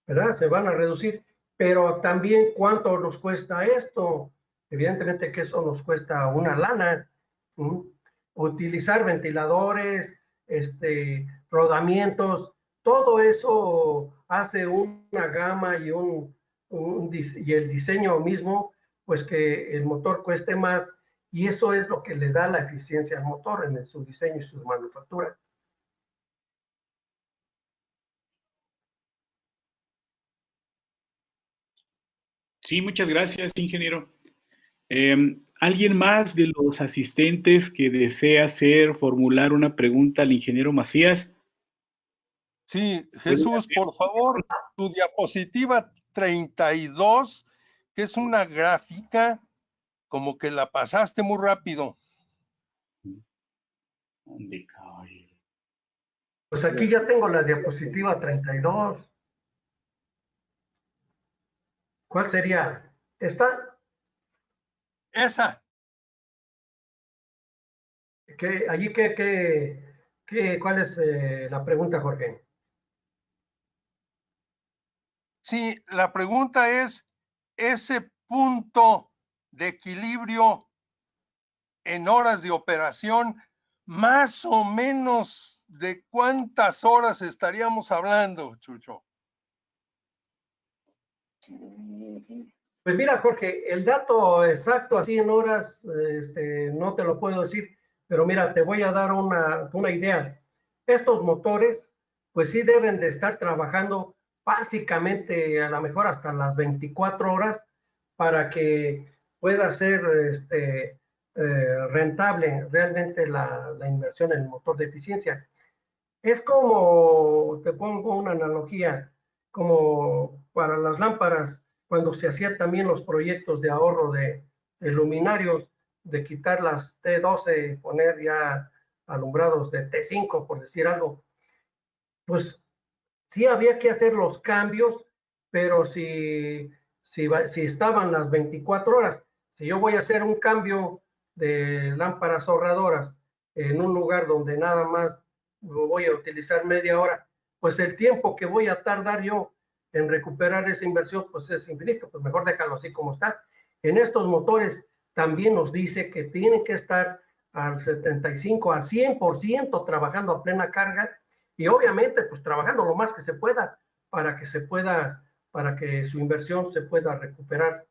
¿verdad? Se van a reducir, pero también cuánto nos cuesta esto. Evidentemente que eso nos cuesta una lana. ¿Mm? Utilizar ventiladores, rodamientos, todo eso hace una gama y el diseño mismo, pues que el motor cueste más, y eso es lo que le da la eficiencia al motor en su diseño y su manufactura. sí, muchas gracias, ingeniero. ¿Alguien más de los asistentes que desea formular una pregunta al ingeniero Macías? Sí, Jesús, por favor, tu diapositiva 32, que es una gráfica, como que la pasaste muy rápido. ¿Dónde cae? Pues aquí ya tengo la diapositiva 32. ¿Cuál sería? ¿Esta? Esa, ¿Cuál es la pregunta, Jorge? sí, la pregunta es, ese punto de equilibrio en horas de operación, más o menos de cuántas horas estaríamos hablando, Chucho. Pues mira, Jorge, el dato exacto así en horas, no te lo puedo decir, pero mira, te voy a dar una idea. Estos motores, pues sí deben de estar trabajando básicamente a lo mejor hasta las 24 horas para que pueda ser rentable realmente la inversión en el motor de eficiencia. Es como, te pongo una analogía, como para las lámparas, cuando se hacían también los proyectos de ahorro de luminarios, de quitar las T12 y poner ya alumbrados de T5, por decir algo, pues sí había que hacer los cambios, pero si estaban las 24 horas, si yo voy a hacer un cambio de lámparas ahorradoras en un lugar donde nada más lo voy a utilizar media hora, pues el tiempo que voy a tardar yo en recuperar esa inversión, pues es infinito, pues mejor déjalo así como está. En estos motores también nos dice que tienen que estar al 75, al 100% trabajando a plena carga, y obviamente pues trabajando lo más que se pueda para que su inversión se pueda recuperar.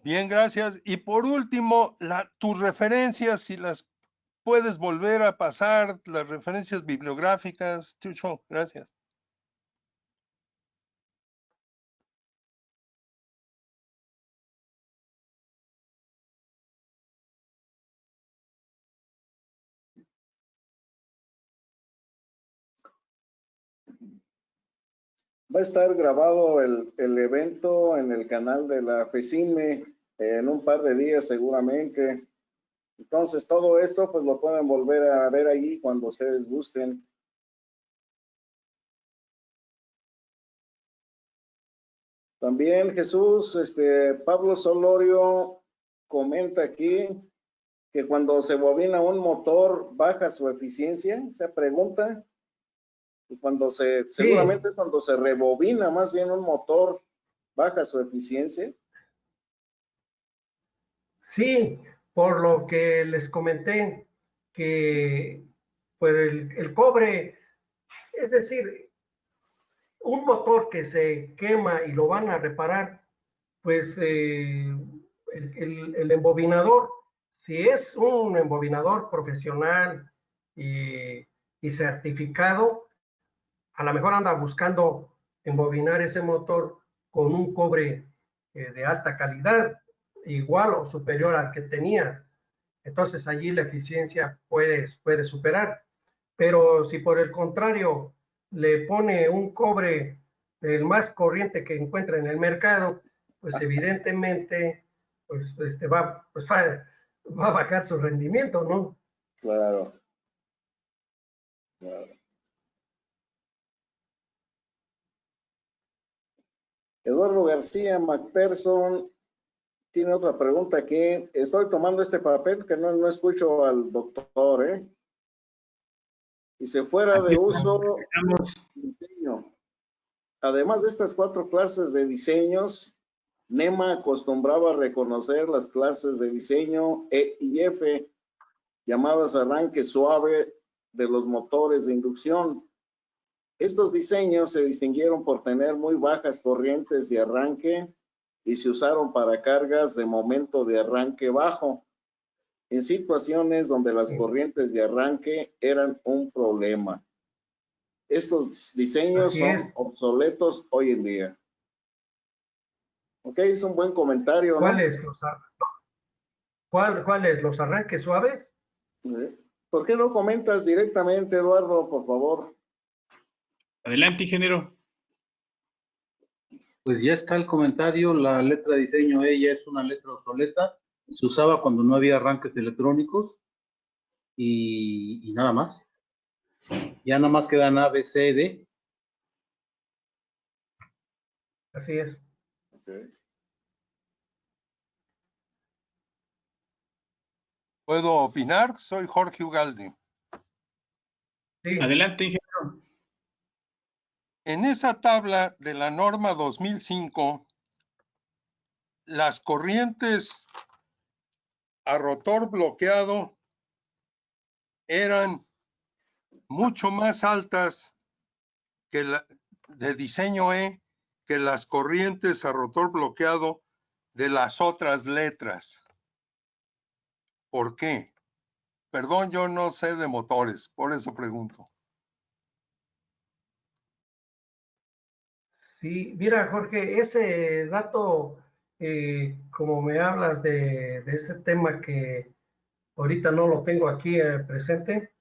Bien, gracias. Y por último, tus referencias, si las puedes volver a pasar las referencias bibliográficas, Chucho? Gracias. Va a estar grabado el evento en el canal de la FECIME en un par de días seguramente. Entonces todo esto pues lo pueden volver a ver allí cuando ustedes gusten. También Jesús, Pablo Solorio comenta aquí que cuando se bobina un motor baja su eficiencia, se pregunta. Y cuando seguramente es cuando se rebobina más bien un motor, baja su eficiencia. Sí, por lo que les comenté que pues el cobre, es decir, un motor que se quema y lo van a reparar, pues el embobinador, si es un embobinador profesional y certificado, a lo mejor anda buscando embobinar ese motor con un cobre de alta calidad, igual o superior al que tenía. Entonces allí la eficiencia puede superar. Pero si por el contrario le pone un cobre el más corriente que encuentra en el mercado, pues evidentemente pues, va a bajar su rendimiento, ¿no? Claro. Claro. Eduardo García McPherson tiene otra pregunta que estoy tomando este papel que no escucho al doctor, ¿eh? Y si fuera de uso diseño. Además de estas 4 clases de diseños, NEMA acostumbraba a reconocer las clases de diseño E y F, llamadas arranque suave de los motores de inducción. Estos diseños se distinguieron por tener muy bajas corrientes de arranque y se usaron para cargas de momento de arranque bajo, en situaciones donde las corrientes de arranque eran un problema. Estos diseños son obsoletos hoy en día. Ok, es un buen comentario, ¿no? ¿Cuáles? ¿Los arranques suaves? ¿Por qué no comentas directamente, Eduardo, por favor? Adelante, ingeniero. Pues ya está el comentario, la letra de diseño E ya es una letra obsoleta, se usaba cuando no había arranques electrónicos y nada más. Ya nada más quedan A, B, C, D. Así es. Okay. ¿Puedo opinar? Soy Jorge Ugalde. Sí. Adelante, ingeniero. En esa tabla de la norma 2005, las corrientes a rotor bloqueado eran mucho más altas que la de diseño E que las corrientes a rotor bloqueado de las otras letras. ¿Por qué? Perdón, yo no sé de motores, por eso pregunto. Sí, mira, Jorge, ese dato, como me hablas de ese tema que ahorita no lo tengo aquí presente,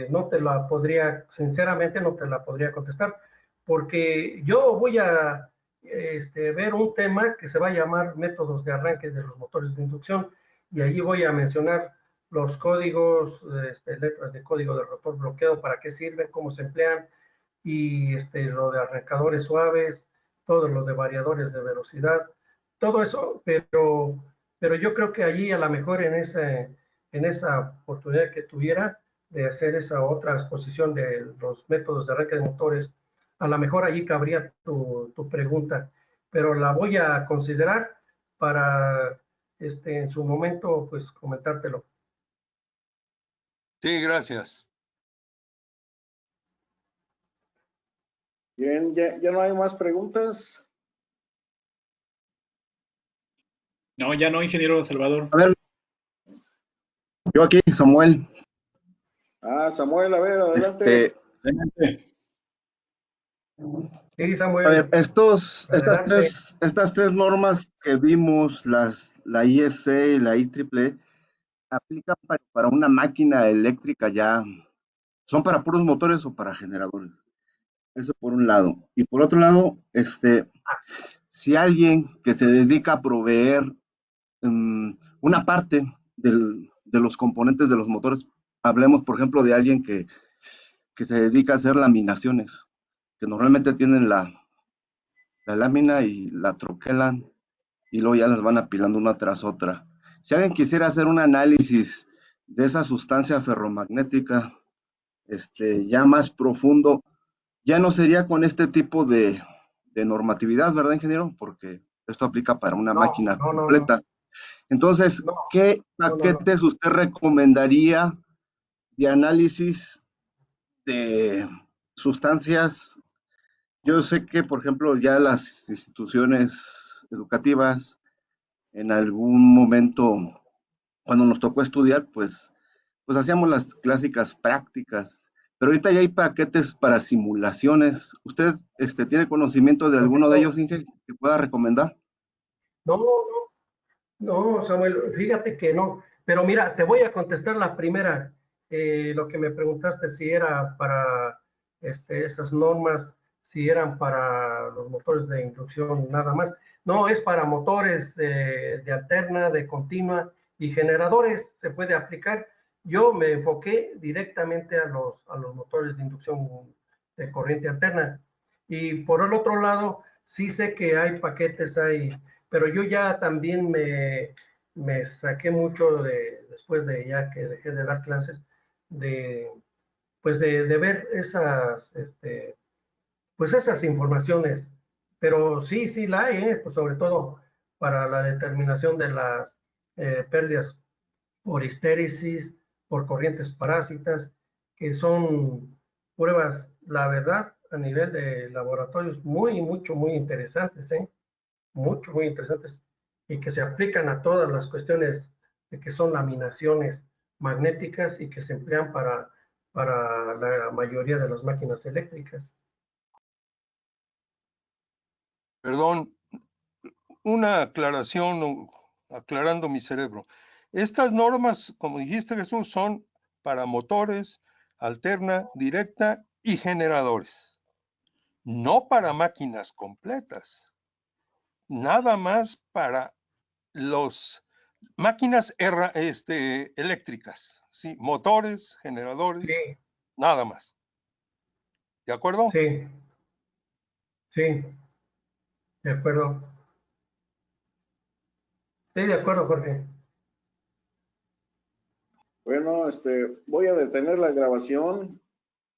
no te la podría, sinceramente no te la podría contestar, porque yo voy a ver un tema que se va a llamar métodos de arranque de los motores de inducción, y allí voy a mencionar los códigos, letras de código de rotor bloqueado, para qué sirven, cómo se emplean, y lo de arrancadores suaves, todo lo de variadores de velocidad, todo eso, pero yo creo que allí a lo mejor en esa oportunidad que tuviera de hacer esa otra exposición de los métodos de arranque de motores, a lo mejor allí cabría tu pregunta, pero la voy a considerar para en su momento pues comentártelo. Sí, gracias. Bien, ¿ya no hay más preguntas? No, ya no, ingeniero Salvador. A ver, Yo aquí, Samuel. Samuel, a ver, adelante. Adelante. Sí, A Samuel, ver, adelante. estas tres normas que vimos, la ISC y la IEEE, aplican para una máquina eléctrica ya, ¿son para puros motores o para generadores? Eso por un lado. Y por otro lado, si alguien que se dedica a proveer una parte de los componentes de los motores, hablemos por ejemplo de alguien que se dedica a hacer laminaciones, que normalmente tienen la lámina y la troquelan y luego ya las van apilando una tras otra. Si alguien quisiera hacer un análisis de esa sustancia ferromagnética, ya más profundo, ya no sería con este tipo de normatividad, ¿verdad, ingeniero? Porque esto aplica para una No, máquina no, no, no, completa. Entonces, no, ¿qué no, no, no. paquetes usted recomendaría de análisis de sustancias? Yo sé que, por ejemplo, ya las instituciones educativas en algún momento, cuando nos tocó estudiar, pues hacíamos las clásicas prácticas, pero ahorita ya hay paquetes para simulaciones. ¿Usted tiene conocimiento de Por alguno de ejemplo, ellos, Inge, que pueda recomendar? no, no, no, Samuel, fíjate que no. Pero mira, te voy a contestar la primera. Lo que me preguntaste si era para esas normas, si eran para los motores de inducción nada más. No, es para motores de alterna, de continua y generadores se puede aplicar. Yo me enfoqué directamente a los motores de inducción de corriente alterna. Y por el otro lado, sí sé que hay paquetes, pero yo ya también me saqué mucho después de ya que dejé de dar clases, de, pues de ver pues esas informaciones. Pero sí, sí la hay, pues sobre todo para la determinación de las pérdidas por histéresis, por corrientes parásitas, que son pruebas, la verdad, a nivel de laboratorios muy interesantes, ¿eh? Muy interesantes y que se aplican a todas las cuestiones de que son laminaciones magnéticas y que se emplean para la mayoría de las máquinas eléctricas. Perdón, una aclaración, aclarando mi cerebro. Estas normas, como dijiste, Jesús, son para motores, alterna, directa y generadores, no para máquinas completas, nada más para los máquinas eléctricas, ¿sí? Motores, generadores, Sí, nada más. ¿De acuerdo? sí, sí, de acuerdo. Sí, de acuerdo, Jorge. Bueno, voy a detener la grabación.